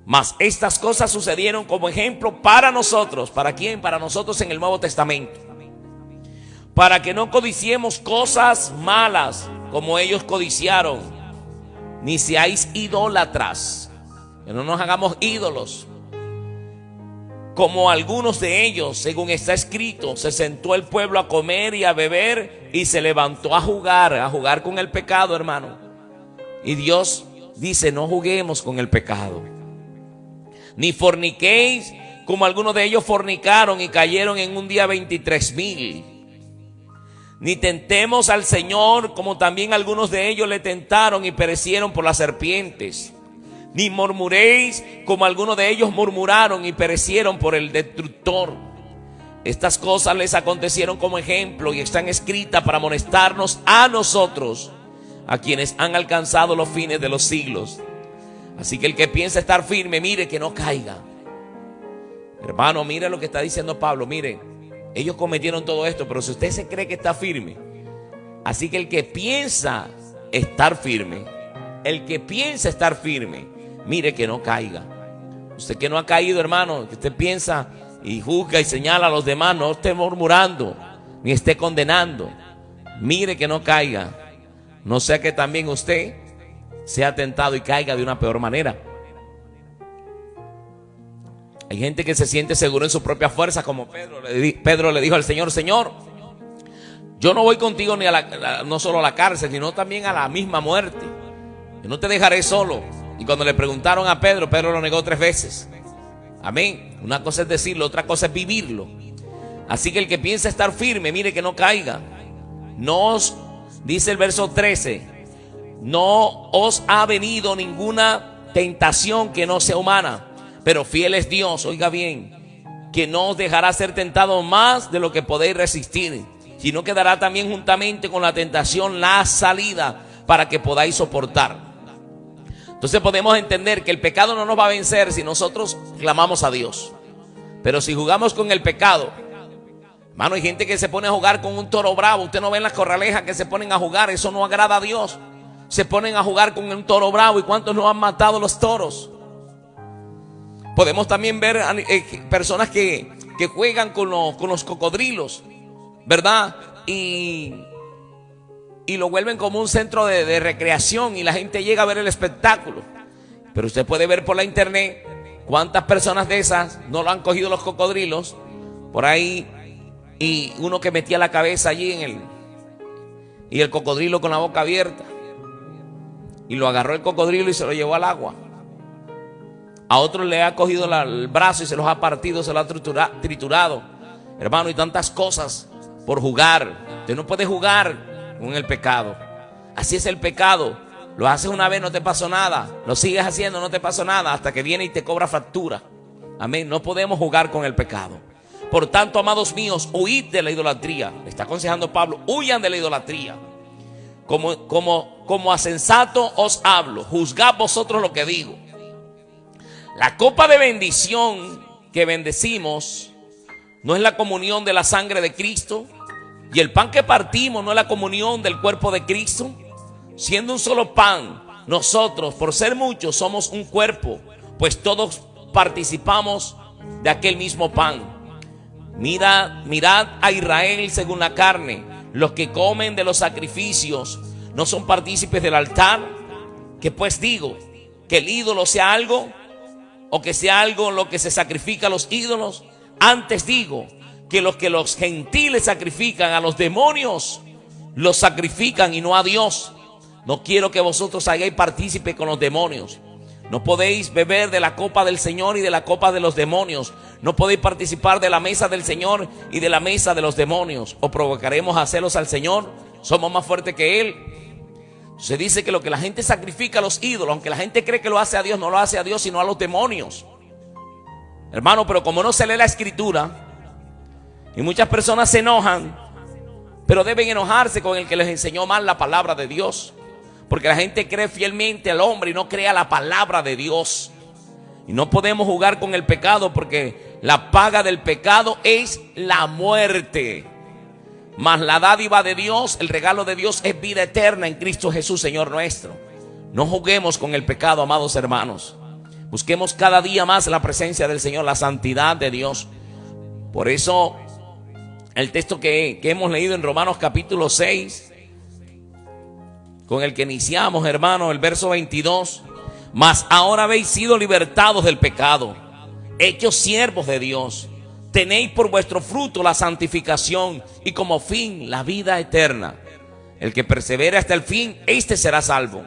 Mas estas cosas sucedieron como ejemplo para nosotros. ¿Para quién? Para nosotros en el Nuevo Testamento. Para que no codiciemos cosas malas como ellos codiciaron. Ni seáis idólatras. Que no nos hagamos ídolos. Como algunos de ellos, según está escrito, se sentó el pueblo a comer y a beber y se levantó a jugar con el pecado, hermano. Y Dios dice, no juguemos con el pecado. Ni forniquéis, como algunos de ellos fornicaron y cayeron en un día 23,000. Ni tentemos al Señor, como también algunos de ellos le tentaron y perecieron por las serpientes. Ni murmuréis, como algunos de ellos murmuraron y perecieron por el destructor. Estas cosas les acontecieron como ejemplo y están escritas para amonestarnos a nosotros, a quienes han alcanzado los fines de los siglos. Así que el que piensa estar firme, mire que no caiga. Hermano, mire lo que está diciendo Pablo. Mire, ellos cometieron todo esto, pero si usted se cree que está firme, así que el que piensa estar firme, mire que no caiga. Usted que no ha caído, hermano, que usted piensa y juzga y señala a los demás, no esté murmurando ni esté condenando. Mire que no caiga. No sea que también usted sea tentado y caiga de una peor manera. Hay gente que se siente seguro en su propia fuerza, como Pedro le dijo al Señor: Señor, yo no voy contigo ni no solo a la cárcel, sino también a la misma muerte. Yo no te dejaré solo. Y cuando le preguntaron a Pedro, Pedro lo negó 3 veces. Amén. Una cosa es decirlo, otra cosa es vivirlo. Así que el que piensa estar firme, mire que no caiga. Dice el verso 13, no os ha venido ninguna tentación que no sea humana, pero fiel es Dios, oiga bien, que no os dejará ser tentado más de lo que podéis resistir, sino que dará también juntamente con la tentación la salida para que podáis soportar. Entonces podemos entender que el pecado no nos va a vencer si nosotros clamamos a Dios. Pero si jugamos con el pecado, hermano, hay gente que se pone a jugar con un toro bravo. Usted no ve en las corralejas que se ponen a jugar, eso no agrada a Dios. Se ponen a jugar con un toro bravo. ¿Y cuántos no han matado los toros? Podemos también ver personas que juegan con los cocodrilos, ¿verdad? Y lo vuelven como un centro de recreación y la gente llega a ver el espectáculo. Pero usted puede ver por la internet cuántas personas de esas no lo han cogido los cocodrilos por ahí, y uno que metía la cabeza allí y el cocodrilo con la boca abierta, y lo agarró el cocodrilo y se lo llevó al agua. A otros le ha cogido el brazo y se los ha partido, se lo ha triturado, hermano, y tantas cosas por jugar. Usted no puede jugar con el pecado. Así es el pecado. Lo haces una vez, no te pasó nada. Lo sigues haciendo, no te pasó nada, hasta que viene y te cobra factura. Amén. No podemos jugar con el pecado. Por tanto, amados míos, huid de la idolatría. Le está aconsejando Pablo: huyan de la idolatría. Como a sensato os hablo, juzgad vosotros lo que digo. La copa de bendición que bendecimos no es la comunión de la sangre de Cristo. Y el pan que partimos no es la comunión del cuerpo de Cristo. Siendo un solo pan, nosotros, por ser muchos, somos un cuerpo, pues todos participamos de aquel mismo pan. Mirad a Israel según la carne. Los que comen de los sacrificios no son partícipes del altar. ¿Qué pues digo? ¿Que el ídolo sea algo? ¿O que sea algo lo que se sacrifica a los ídolos? Antes digo que los gentiles sacrifican a los demonios, los sacrifican y no a Dios. No quiero que vosotros hagáis partícipe con los demonios. No podéis beber de la copa del Señor y de la copa de los demonios. No podéis participar de la mesa del Señor y de la mesa de los demonios. ¿O provocaremos a celos al Señor? ¿Somos más fuertes que Él? Se dice que lo que la gente sacrifica a los ídolos, aunque la gente cree que lo hace a Dios, no lo hace a Dios sino a los demonios. Hermano, pero como no se lee la Escritura, y muchas personas se enojan, pero deben enojarse con el que les enseñó mal la palabra de Dios. Porque la gente cree fielmente al hombre y no cree a la palabra de Dios. Y no podemos jugar con el pecado, porque la paga del pecado es la muerte. Mas la dádiva de Dios, el regalo de Dios, es vida eterna en Cristo Jesús, Señor nuestro. No juguemos con el pecado, amados hermanos. Busquemos cada día más la presencia del Señor, la santidad de Dios. Por eso, el texto que hemos leído en Romanos capítulo 6, con el que iniciamos, hermano, el verso 22. Mas ahora habéis sido libertados del pecado, hechos siervos de Dios. Tenéis por vuestro fruto la santificación y como fin la vida eterna. El que persevere hasta el fin, este será salvo.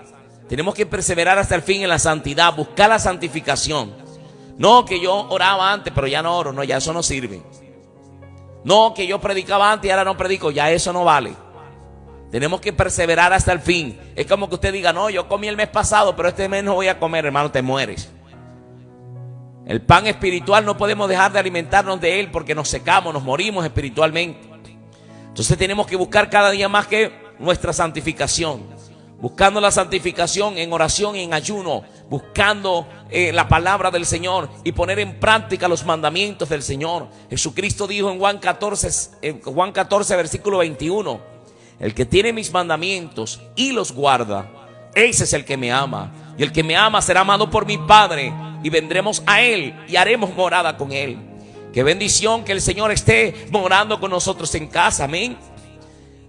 Tenemos que perseverar hasta el fin en la santidad, buscar la santificación. No que yo oraba antes, pero ya no oro, no, ya eso no sirve. No que yo predicaba antes y ahora no predico, ya eso no vale. Tenemos que perseverar hasta el fin. Es como que usted diga, no, yo comí el mes pasado, pero este mes no voy a comer, hermano, te mueres. El pan espiritual no podemos dejar de alimentarnos de él, porque nos secamos, nos morimos espiritualmente. Entonces tenemos que buscar cada día más que nuestra santificación. Buscando la santificación en oración y en ayuno. Buscando la palabra del Señor y poner en práctica los mandamientos del Señor. Jesucristo dijo en Juan 14 versículo 21. El que tiene mis mandamientos y los guarda, ese es el que me ama. Y el que me ama será amado por mi Padre, y vendremos a Él y haremos morada con Él. Qué bendición que el Señor esté morando con nosotros en casa, amén.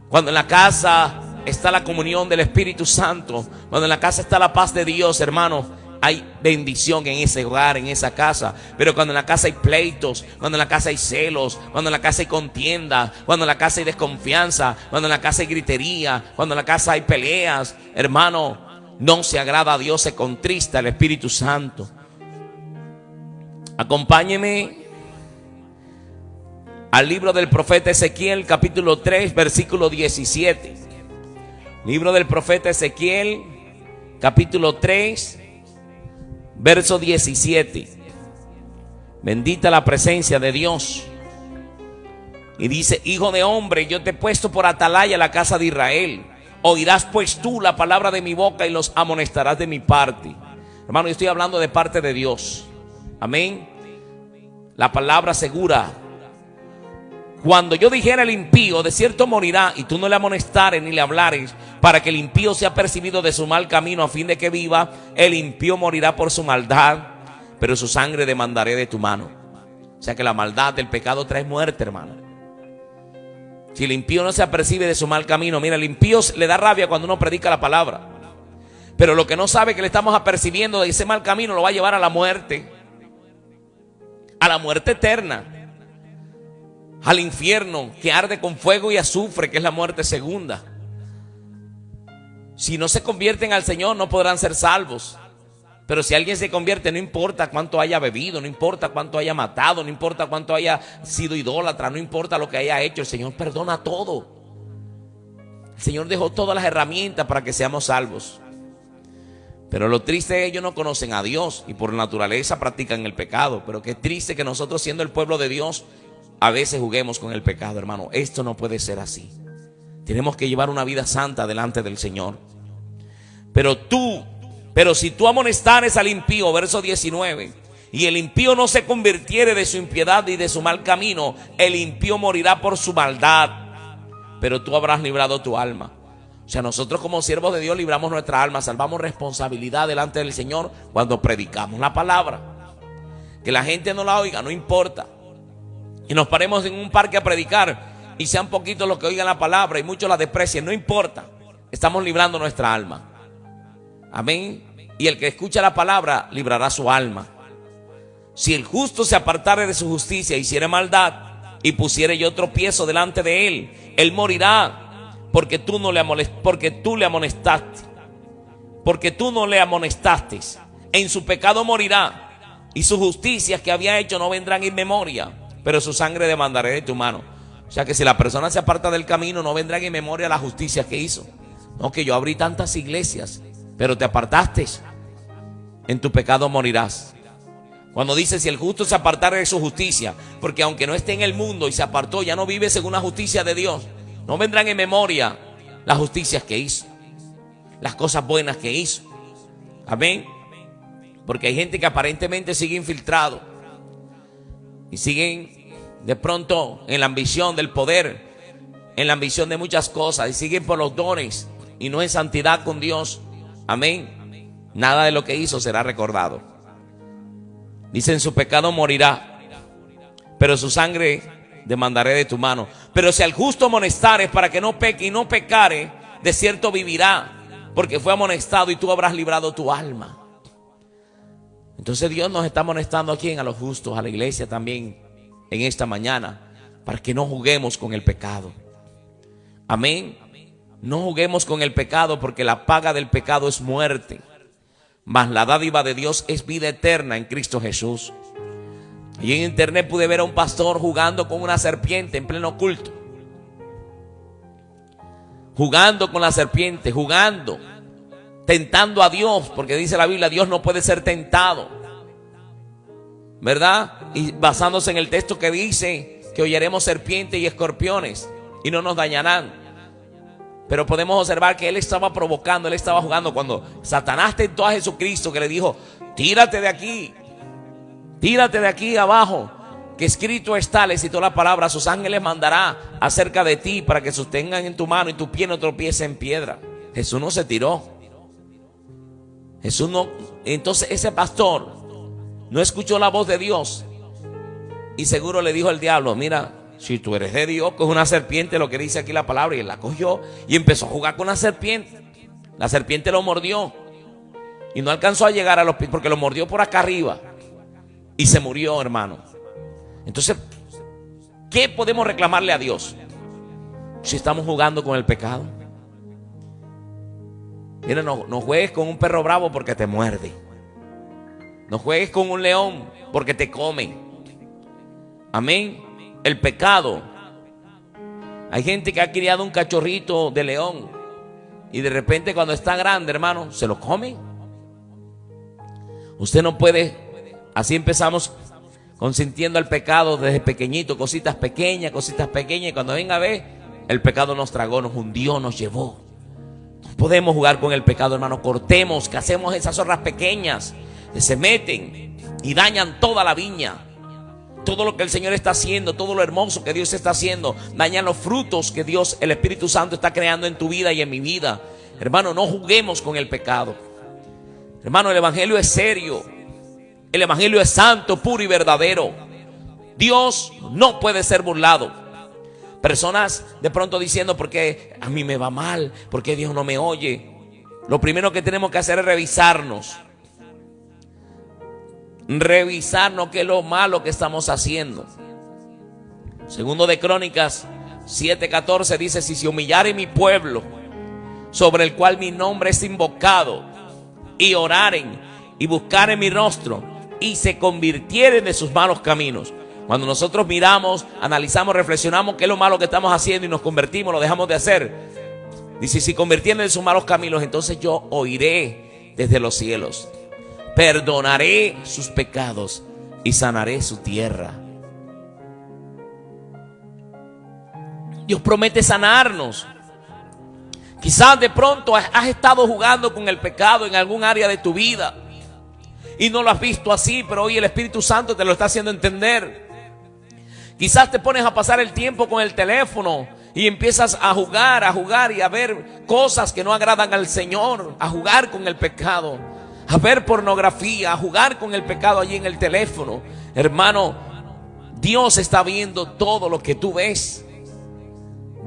Cuando en la casa está la comunión del Espíritu Santo, cuando en la casa está la paz de Dios, hermano, hay bendición en ese hogar, en esa casa. Pero cuando en la casa hay pleitos, cuando en la casa hay celos, cuando en la casa hay contienda, cuando en la casa hay desconfianza, cuando en la casa hay gritería, cuando en la casa hay peleas, hermano, no se agrada a Dios, se contrista el Espíritu Santo. Acompáñeme al libro del profeta Ezequiel, capítulo 3, versículo 17. Libro del profeta Ezequiel, capítulo 3, verso 17. Bendita la presencia de Dios. Y dice: hijo de hombre, yo te he puesto por atalaya a la casa de Israel. Oirás pues tú la palabra de mi boca y los amonestarás de mi parte. Hermano, yo estoy hablando de parte de Dios. Amén. La palabra segura. Cuando yo dijera al impío, de cierto morirá, y tú no le amonestares ni le hablares, para que el impío sea percibido de su mal camino, a fin de que viva, el impío morirá por su maldad, pero su sangre demandaré de tu mano. O sea que la maldad del pecado trae muerte, hermano. Si el impío no se apercibe de su mal camino, mira, el impío le da rabia cuando uno predica la palabra, pero lo que no sabe que le estamos apercibiendo de ese mal camino lo va a llevar a la muerte eterna, al infierno que arde con fuego y azufre, que es la muerte segunda. Si no se convierten al Señor, no podrán ser salvos. Pero si alguien se convierte, no importa cuánto haya bebido, no importa cuánto haya matado, no importa cuánto haya sido idólatra, no importa lo que haya hecho, el Señor perdona todo. El Señor dejó todas las herramientas para que seamos salvos. Pero lo triste es que ellos no conocen a Dios y por naturaleza practican el pecado. Pero qué triste que nosotros, siendo el pueblo de Dios, a veces juguemos con el pecado, hermano. Esto no puede ser así. Tenemos que llevar una vida santa delante del Señor. Pero si tú amonestares al impío, verso 19, y el impío no se convirtiere de su impiedad y de su mal camino, el impío morirá por su maldad, pero tú habrás librado tu alma. O sea, nosotros como siervos de Dios libramos nuestra alma, salvamos responsabilidad delante del Señor cuando predicamos la palabra. Que la gente no la oiga, no importa. y nos paremos en un parque a predicar y sean poquitos los que oigan la palabra y muchos la desprecien, no importa, estamos librando nuestra alma. Amén. Y el que escucha la palabra librará su alma. Si el justo se apartare de su justicia, hiciere maldad y pusiere yo tropiezo delante de él, él morirá, porque tú no le amonestaste, porque tú no le amonestaste. En su pecado morirá, y sus justicias que había hecho no vendrán en memoria, pero su sangre demandaré de tu mano. O sea que si la persona se aparta del camino, no vendrán en memoria las justicias que hizo. No, que yo abrí tantas iglesias, pero te apartaste, en tu pecado morirás. Cuando dice si el justo se apartare de su justicia, porque aunque no esté en el mundo y se apartó, ya no vive según la justicia de Dios, no vendrán en memoria las justicias que hizo, las cosas buenas que hizo. Amén. Porque hay gente que aparentemente sigue infiltrado y siguen de pronto en la ambición del poder, en la ambición de muchas cosas, y siguen por los dones y no en santidad con Dios. Amén. Nada de lo que hizo será recordado. Dice, en su pecado morirá, pero su sangre demandaré de tu mano. Pero si al justo amonestares para que no peque y no pecare, de cierto vivirá, porque fue amonestado y tú habrás librado tu alma. Entonces Dios nos está amonestando aquí a los justos, a la iglesia también en esta mañana, para que no juguemos con el pecado. Amén. No juguemos con el pecado, porque la paga del pecado es muerte, mas la dádiva de Dios es vida eterna en Cristo Jesús. Y en internet pude ver a un pastor jugando con una serpiente en pleno culto. Jugando con la serpiente, jugando, tentando a Dios, porque dice la Biblia, Dios no puede ser tentado, ¿verdad? Y basándose en el texto que dice que hollaremos serpientes y escorpiones y no nos dañarán. Pero podemos observar que él estaba provocando, él estaba jugando. Cuando Satanás tentó a Jesucristo, que le dijo, tírate de aquí abajo, que escrito está, le citó la palabra, sus ángeles mandará acerca de ti para que sostengan en tu mano y tu pie no tropiece en piedra. Jesús no se tiró. Jesús no. Entonces ese pastor no escuchó la voz de Dios y seguro le dijo al diablo, mira, si tú eres de Dios, coge una serpiente, lo que dice aquí la palabra, y él la cogió y empezó a jugar con la serpiente. La serpiente lo mordió y no alcanzó a llegar a los pies porque lo mordió por acá arriba y se murió, hermano. Entonces, ¿qué podemos reclamarle a Dios si estamos jugando con el pecado? Mira, no juegues con un perro bravo porque te muerde. No juegues con un león porque te come. Amén. El pecado. Hay gente que ha criado un cachorrito de león y de repente cuando está grande, hermano, se lo come. Usted no puede. Así empezamos consintiendo el pecado desde pequeñito, cositas pequeñas, y cuando venga a ver, el pecado nos tragó, nos hundió, nos llevó. No podemos jugar con el pecado, hermano. Cortemos, que hacemos esas zorras pequeñas que se meten y dañan toda la viña. Todo lo que el Señor está haciendo, todo lo hermoso que Dios está haciendo, dañan los frutos que Dios, el Espíritu Santo, está creando en tu vida y en mi vida. Hermano, no juguemos con el pecado. Hermano, el Evangelio es serio. El Evangelio es santo, puro y verdadero. Dios no puede ser burlado. Personas de pronto diciendo, ¿por qué a mí me va mal? ¿Por qué Dios no me oye? Lo primero que tenemos que hacer es revisarnos. Revisarnos qué es lo malo que estamos haciendo. Segundo de Crónicas 7:14 dice, si se humillare mi pueblo, sobre el cual mi nombre es invocado, y oraren y buscaren mi rostro, y se convirtieren de sus malos caminos. Cuando nosotros miramos, analizamos, reflexionamos qué es lo malo que estamos haciendo y nos convertimos, lo dejamos de hacer, dice, si convirtieren de sus malos caminos, entonces yo oiré desde los cielos, perdonaré sus pecados y sanaré su tierra. Dios promete sanarnos. Quizás de pronto has estado jugando con el pecado en algún área de tu vida y no lo has visto así, pero hoy el Espíritu Santo te lo está haciendo entender. Quizás te pones a pasar el tiempo con el teléfono y empiezas a jugar y a ver cosas que no agradan al Señor, a jugar con el pecado, a ver pornografía, a jugar con el pecado allí en el teléfono. Hermano, Dios está viendo todo lo que tú ves.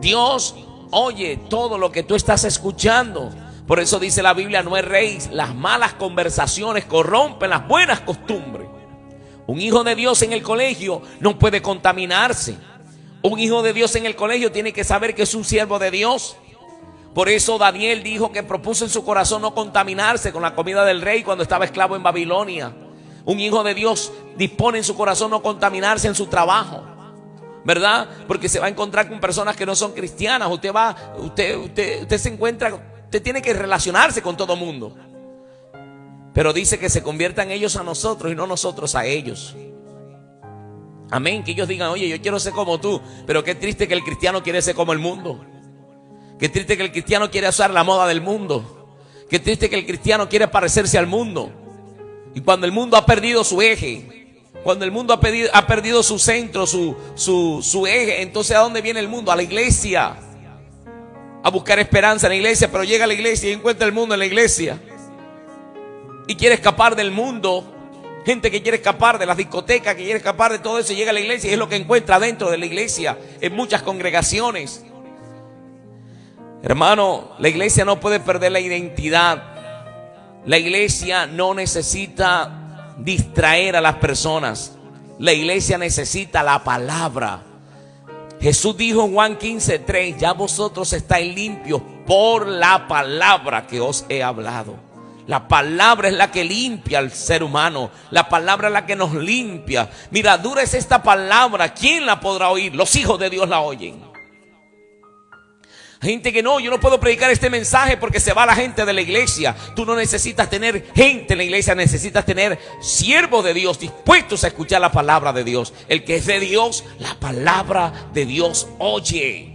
Dios oye todo lo que tú estás escuchando. Por eso dice la Biblia: no erréis, las malas conversaciones corrompen las buenas costumbres. Un hijo de Dios en el colegio no puede contaminarse. Un hijo de Dios en el colegio tiene que saber que es un siervo de Dios. Por eso Daniel dijo que propuso en su corazón no contaminarse con la comida del rey cuando estaba esclavo en Babilonia. Un hijo de Dios dispone en su corazón no contaminarse en su trabajo, ¿verdad? Porque se va a encontrar con personas que no son cristianas. Usted se encuentra, usted tiene que relacionarse con todo mundo. Pero dice que se conviertan ellos a nosotros y no nosotros a ellos. Amén. Que ellos digan: oye, yo quiero ser como tú. Pero qué triste que el cristiano quiere ser como el mundo. Qué triste que el cristiano quiere usar la moda del mundo. Qué triste que el cristiano quiere parecerse al mundo. Y cuando el mundo ha perdido su eje, cuando el mundo ha perdido su centro, su eje, entonces ¿a dónde viene el mundo? A la iglesia. A buscar esperanza en la iglesia. Pero llega a la iglesia y encuentra el mundo en la iglesia. Y quiere escapar del mundo. Gente que quiere escapar de las discotecas, que quiere escapar de todo eso, y llega a la iglesia y es lo que encuentra dentro de la iglesia, en muchas congregaciones. Hermano, la iglesia no puede perder la identidad. La iglesia no necesita distraer a las personas. La iglesia necesita la palabra. Jesús dijo en Juan 15:3: ya vosotros estáis limpios por la palabra que os he hablado. La palabra es la que limpia al ser humano. La palabra es la que nos limpia. Mira, dura es esta palabra. ¿Quién la podrá oír? Los hijos de Dios la oyen. Gente que no, yo no puedo predicar este mensaje porque se va la gente de la iglesia. Tú no necesitas tener gente en la iglesia, necesitas tener siervos de Dios dispuestos a escuchar la palabra de Dios. El que es de Dios, la palabra de Dios oye.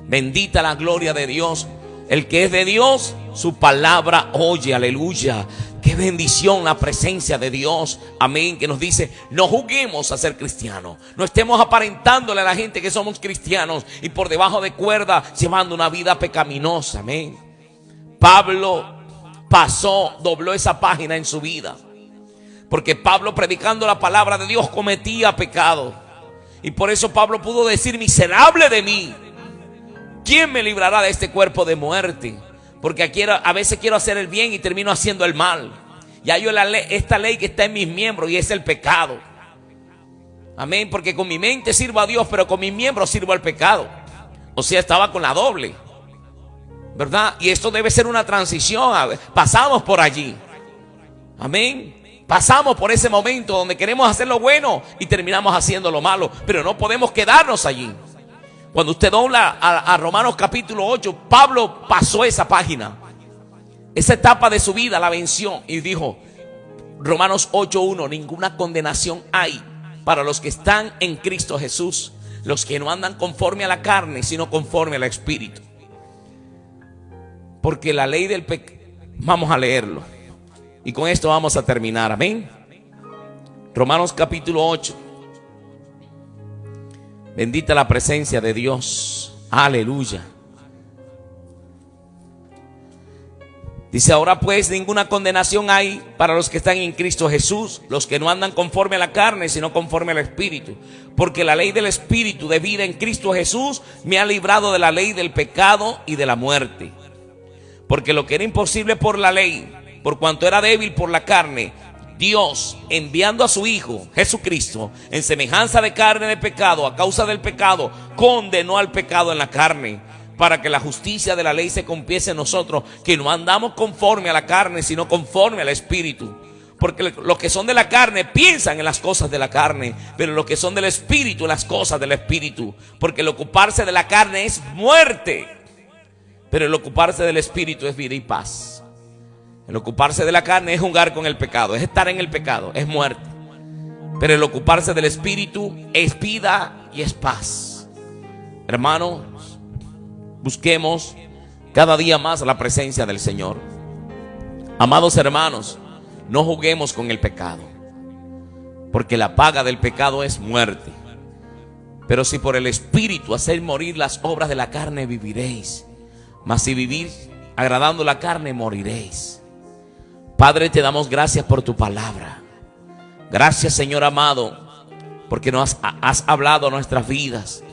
Bendita la gloria de Dios. El que es de Dios, su palabra oye. Aleluya. Qué bendición la presencia de Dios. Amén. Que nos dice: no juguemos a ser cristianos. No estemos aparentándole a la gente que somos cristianos y por debajo de cuerda llevando una vida pecaminosa. Amén. Pablo dobló esa página en su vida. Porque Pablo, predicando la palabra de Dios, cometía pecado. Y por eso Pablo pudo decir: miserable de mí, ¿quién me librará de este cuerpo de muerte? Porque a veces quiero hacer el bien y termino haciendo el mal. Ya yo esta ley que está en mis miembros, y es el pecado. Amén. Porque con mi mente sirvo a Dios, pero con mis miembros sirvo al pecado. O sea, estaba con la doble, ¿verdad? Y esto debe ser una transición. Pasamos por allí. Amén. Pasamos por ese momento donde queremos hacer lo bueno y terminamos haciendo lo malo. Pero no podemos quedarnos allí. Cuando usted dobla a Romanos capítulo 8, Pablo pasó esa página. Esa etapa de su vida la venció y dijo, Romanos 8:1: ninguna condenación hay para los que están en Cristo Jesús, los que no andan conforme a la carne, sino conforme al Espíritu. Porque la ley del pecado, vamos a leerlo y con esto vamos a terminar. Amén. Romanos capítulo 8. Bendita la presencia de Dios. Aleluya. Dice: ahora pues ninguna condenación hay para los que están en Cristo Jesús, los que no andan conforme a la carne, sino conforme al Espíritu. Porque la ley del Espíritu de vida en Cristo Jesús me ha librado de la ley del pecado y de la muerte. Porque lo que era imposible por la ley, por cuanto era débil por la carne, Dios, enviando a su Hijo Jesucristo en semejanza de carne de pecado, a causa del pecado, condenó al pecado en la carne, para que la justicia de la ley se cumpliese en nosotros, que no andamos conforme a la carne, sino conforme al Espíritu. Porque los que son de la carne piensan en las cosas de la carne, pero los que son del Espíritu en las cosas del Espíritu. Porque el ocuparse de la carne es muerte, pero el ocuparse del Espíritu es vida y paz. El ocuparse de la carne es jugar con el pecado, es estar en el pecado, es muerte. Pero el ocuparse del Espíritu es vida y es paz. Hermanos, busquemos cada día más la presencia del Señor. Amados hermanos, no juguemos con el pecado, porque la paga del pecado es muerte. Pero si por el Espíritu hacéis morir las obras de la carne, viviréis. Mas si vivís agradando la carne, moriréis. Padre, te damos gracias por tu palabra. Gracias, Señor amado, porque nos has hablado a nuestras vidas.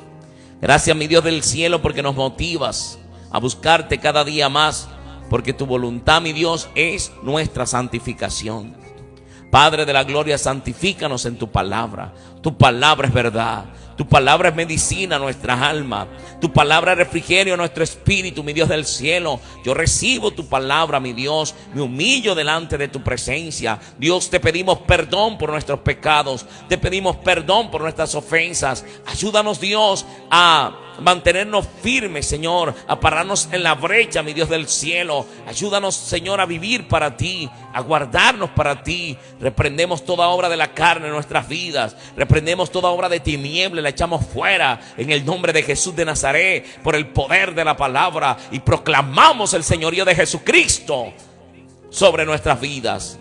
Gracias, mi Dios del cielo, porque nos motivas a buscarte cada día más, porque tu voluntad, mi Dios, es nuestra santificación. Padre de la gloria, santifícanos en tu palabra. Tu palabra es verdad. Tu palabra es medicina a nuestras almas. Tu palabra es refrigerio a nuestro espíritu, mi Dios del cielo. Yo recibo tu palabra, mi Dios. Me humillo delante de tu presencia. Dios, te pedimos perdón por nuestros pecados. Te pedimos perdón por nuestras ofensas. Ayúdanos, Dios, a mantenernos firmes, Señor, a pararnos en la brecha, mi Dios del cielo. Ayúdanos, Señor, a vivir para ti, a guardarnos para ti. Reprendemos toda obra de la carne en nuestras vidas. Reprendemos toda obra de tiniebla, la echamos fuera en el nombre de Jesús de Nazaret, por el poder de la palabra, y proclamamos el señorío de Jesucristo sobre nuestras vidas.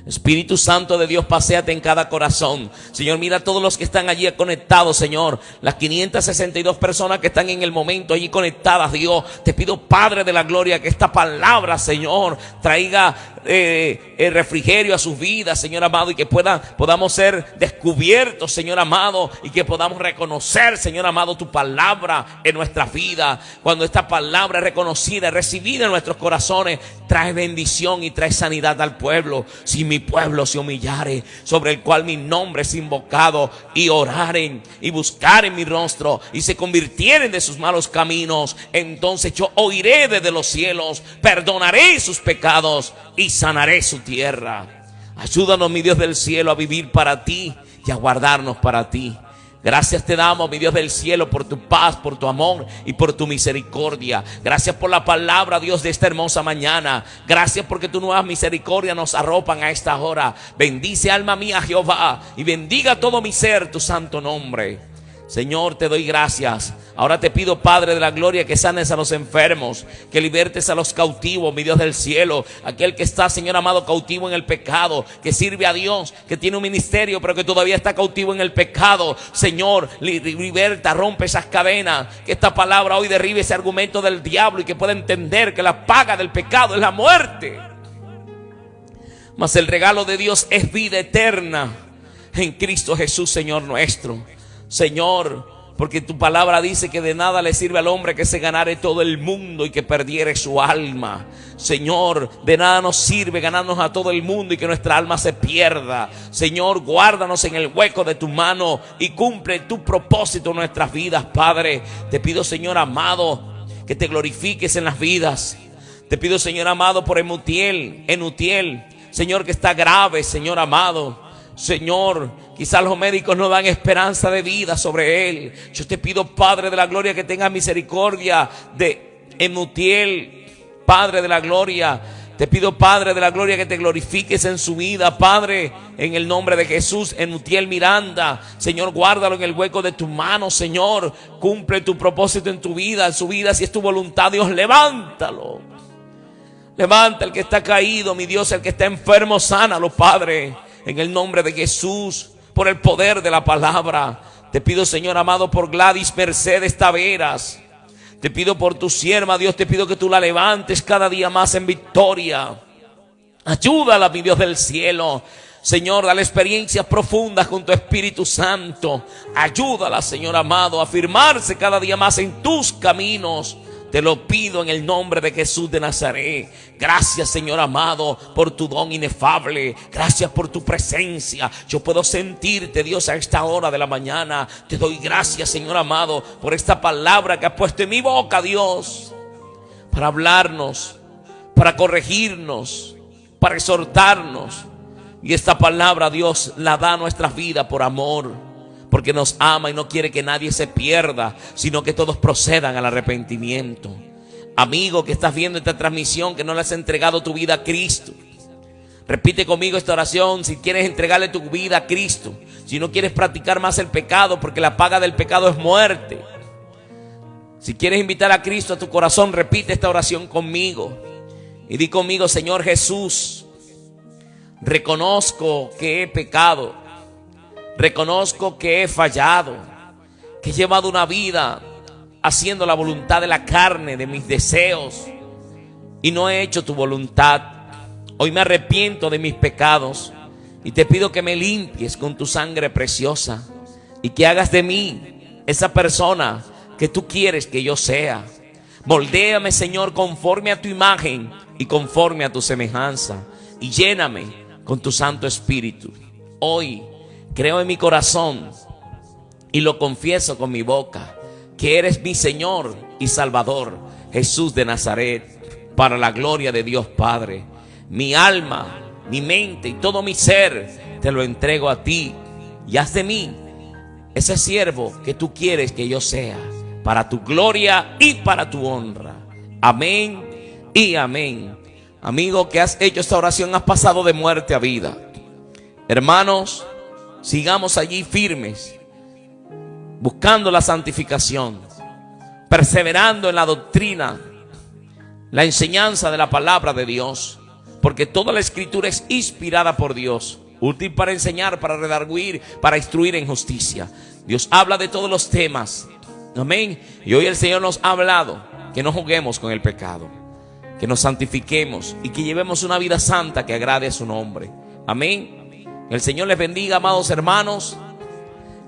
Espíritu Santo de Dios, paséate en cada corazón. Señor, mira a todos los que están allí conectados, Señor. Las 562 personas que están en el momento allí conectadas, Dios. Te pido, Padre de la gloria, que esta palabra, Señor, traiga refrigerio a sus vidas, Señor amado, y que podamos ser descubiertos, Señor amado, y que podamos reconocer, Señor amado, tu palabra en nuestras vidas. Cuando esta palabra es reconocida, recibida en nuestros corazones, trae bendición y trae sanidad al pueblo. Si mi pueblo se humillare, sobre el cual mi nombre es invocado, y oraren y buscaren mi rostro y se convirtieren de sus malos caminos, entonces yo oiré desde los cielos, perdonaré sus pecados y sanaré su tierra. Ayúdanos, mi Dios del cielo, a vivir para ti y a guardarnos para ti. Gracias te damos, mi Dios del cielo, por tu paz, por tu amor y por tu misericordia. Gracias por la palabra, Dios, de esta hermosa mañana. Gracias porque tu nueva misericordia nos arropan a esta hora. Bendice, alma mía, Jehová, y bendiga todo mi ser tu santo nombre. Señor, te doy gracias. Ahora te pido, Padre de la gloria, que sanes a los enfermos, que libertes a los cautivos, mi Dios del cielo. Aquel que está, Señor amado, cautivo en el pecado, que sirve a Dios, que tiene un ministerio, pero que todavía está cautivo en el pecado. Señor, liberta, rompe esas cadenas. Que esta palabra hoy derribe ese argumento del diablo y que pueda entender que la paga del pecado es la muerte, mas el regalo de Dios es vida eterna en Cristo Jesús, Señor nuestro. Señor, porque tu palabra dice que de nada le sirve al hombre que se ganare todo el mundo y que perdiere su alma. Señor, de nada nos sirve ganarnos a todo el mundo y que nuestra alma se pierda. Señor, guárdanos en el hueco de tu mano y cumple tu propósito en nuestras vidas, Padre. Te pido, Señor amado, que te glorifiques en las vidas. Te pido, Señor amado, por Enutiel, Señor, que está grave, Señor amado. Señor, quizás los médicos no dan esperanza de vida sobre él. Yo te pido, Padre de la gloria, que tengas misericordia de Enutiel, Padre de la gloria. Te pido, Padre de la gloria, que te glorifiques en su vida, Padre, en el nombre de Jesús. Enutiel Miranda, Señor, guárdalo en el hueco de tu mano, Señor. Cumple tu propósito en tu vida, en su vida, si es tu voluntad, Dios, levántalo. Levanta el que está caído, mi Dios, el que está enfermo, sánalo, Padre. En el nombre de Jesús, por el poder de la palabra. Te pido, Señor amado, por Gladys Mercedes Taveras. Te pido por tu sierva, Dios, te pido que tú la levantes cada día más en victoria. Ayúdala, mi Dios del cielo. Señor, dale experiencias profundas con tu Espíritu Santo. Ayúdala, Señor amado, a afirmarse cada día más en tus caminos. Te lo pido en el nombre de Jesús de Nazaret. Gracias, Señor amado, por tu don inefable. Gracias por tu presencia. Yo puedo sentirte, Dios, a esta hora de la mañana. Te doy gracias, Señor amado, por esta palabra que has puesto en mi boca, Dios, para hablarnos, para corregirnos, para exhortarnos. Y esta palabra, Dios, la da a nuestras vidas por amor, porque nos ama y no quiere que nadie se pierda, sino que todos procedan al arrepentimiento. Amigo que estás viendo esta transmisión, que no le has entregado tu vida a Cristo, repite conmigo esta oración. Si quieres entregarle tu vida a Cristo, si no quieres practicar más el pecado, porque la paga del pecado es muerte. Si quieres invitar a Cristo a tu corazón, repite esta oración conmigo y di conmigo: Señor Jesús, reconozco que he pecado. Reconozco que he fallado, que he llevado una vida haciendo la voluntad de la carne, de mis deseos, y no he hecho tu voluntad. Hoy me arrepiento de mis pecados Y te pido que me limpies con tu sangre preciosa y que hagas de mí esa persona que tú quieres que yo sea. Moldéame, Señor, conforme a tu imagen y conforme a tu semejanza, y lléname con tu Santo Espíritu. Hoy creo en mi corazón y lo confieso con mi boca, que eres mi Señor y Salvador, Jesús de Nazaret, para la gloria de Dios Padre. Mi alma, mi mente y todo mi ser te lo entrego a ti, y haz de mí ese siervo que tú quieres que yo sea, para tu gloria y para tu honra. Amén y amén. Amigo que has hecho esta oración, has pasado de muerte a vida. Hermanos, sigamos allí firmes, buscando la santificación, perseverando en la doctrina, la enseñanza de la palabra de Dios, porque toda la escritura es inspirada por Dios, útil para enseñar, para redarguir, para instruir en justicia. Dios habla de todos los temas. Amén. Y hoy el Señor nos ha hablado que no juguemos con el pecado, que nos santifiquemos y que llevemos una vida santa que agrade a su nombre. Amén. El Señor les bendiga, amados hermanos,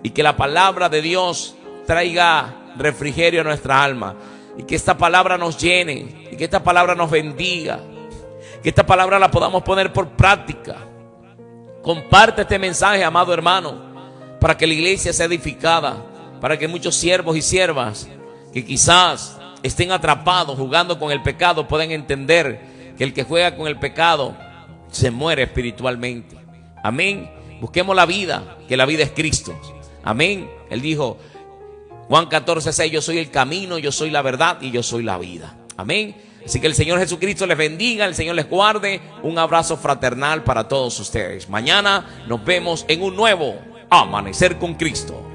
y que la palabra de Dios traiga refrigerio a nuestra alma, y que esta palabra nos llene, y que esta palabra nos bendiga, que esta palabra la podamos poner por práctica. Comparte este mensaje, amado hermano, para que la iglesia sea edificada, para que muchos siervos y siervas que quizás estén atrapados jugando con el pecado puedan entender que el que juega con el pecado se muere espiritualmente. Amén. Busquemos la vida, que la vida es Cristo. Amén. Él dijo, Juan 14:6, yo soy el camino, yo soy la verdad y yo soy la vida. Amén. Así que el Señor Jesucristo les bendiga, el Señor les guarde. Un abrazo fraternal para todos ustedes. Mañana nos vemos en un nuevo Amanecer con Cristo.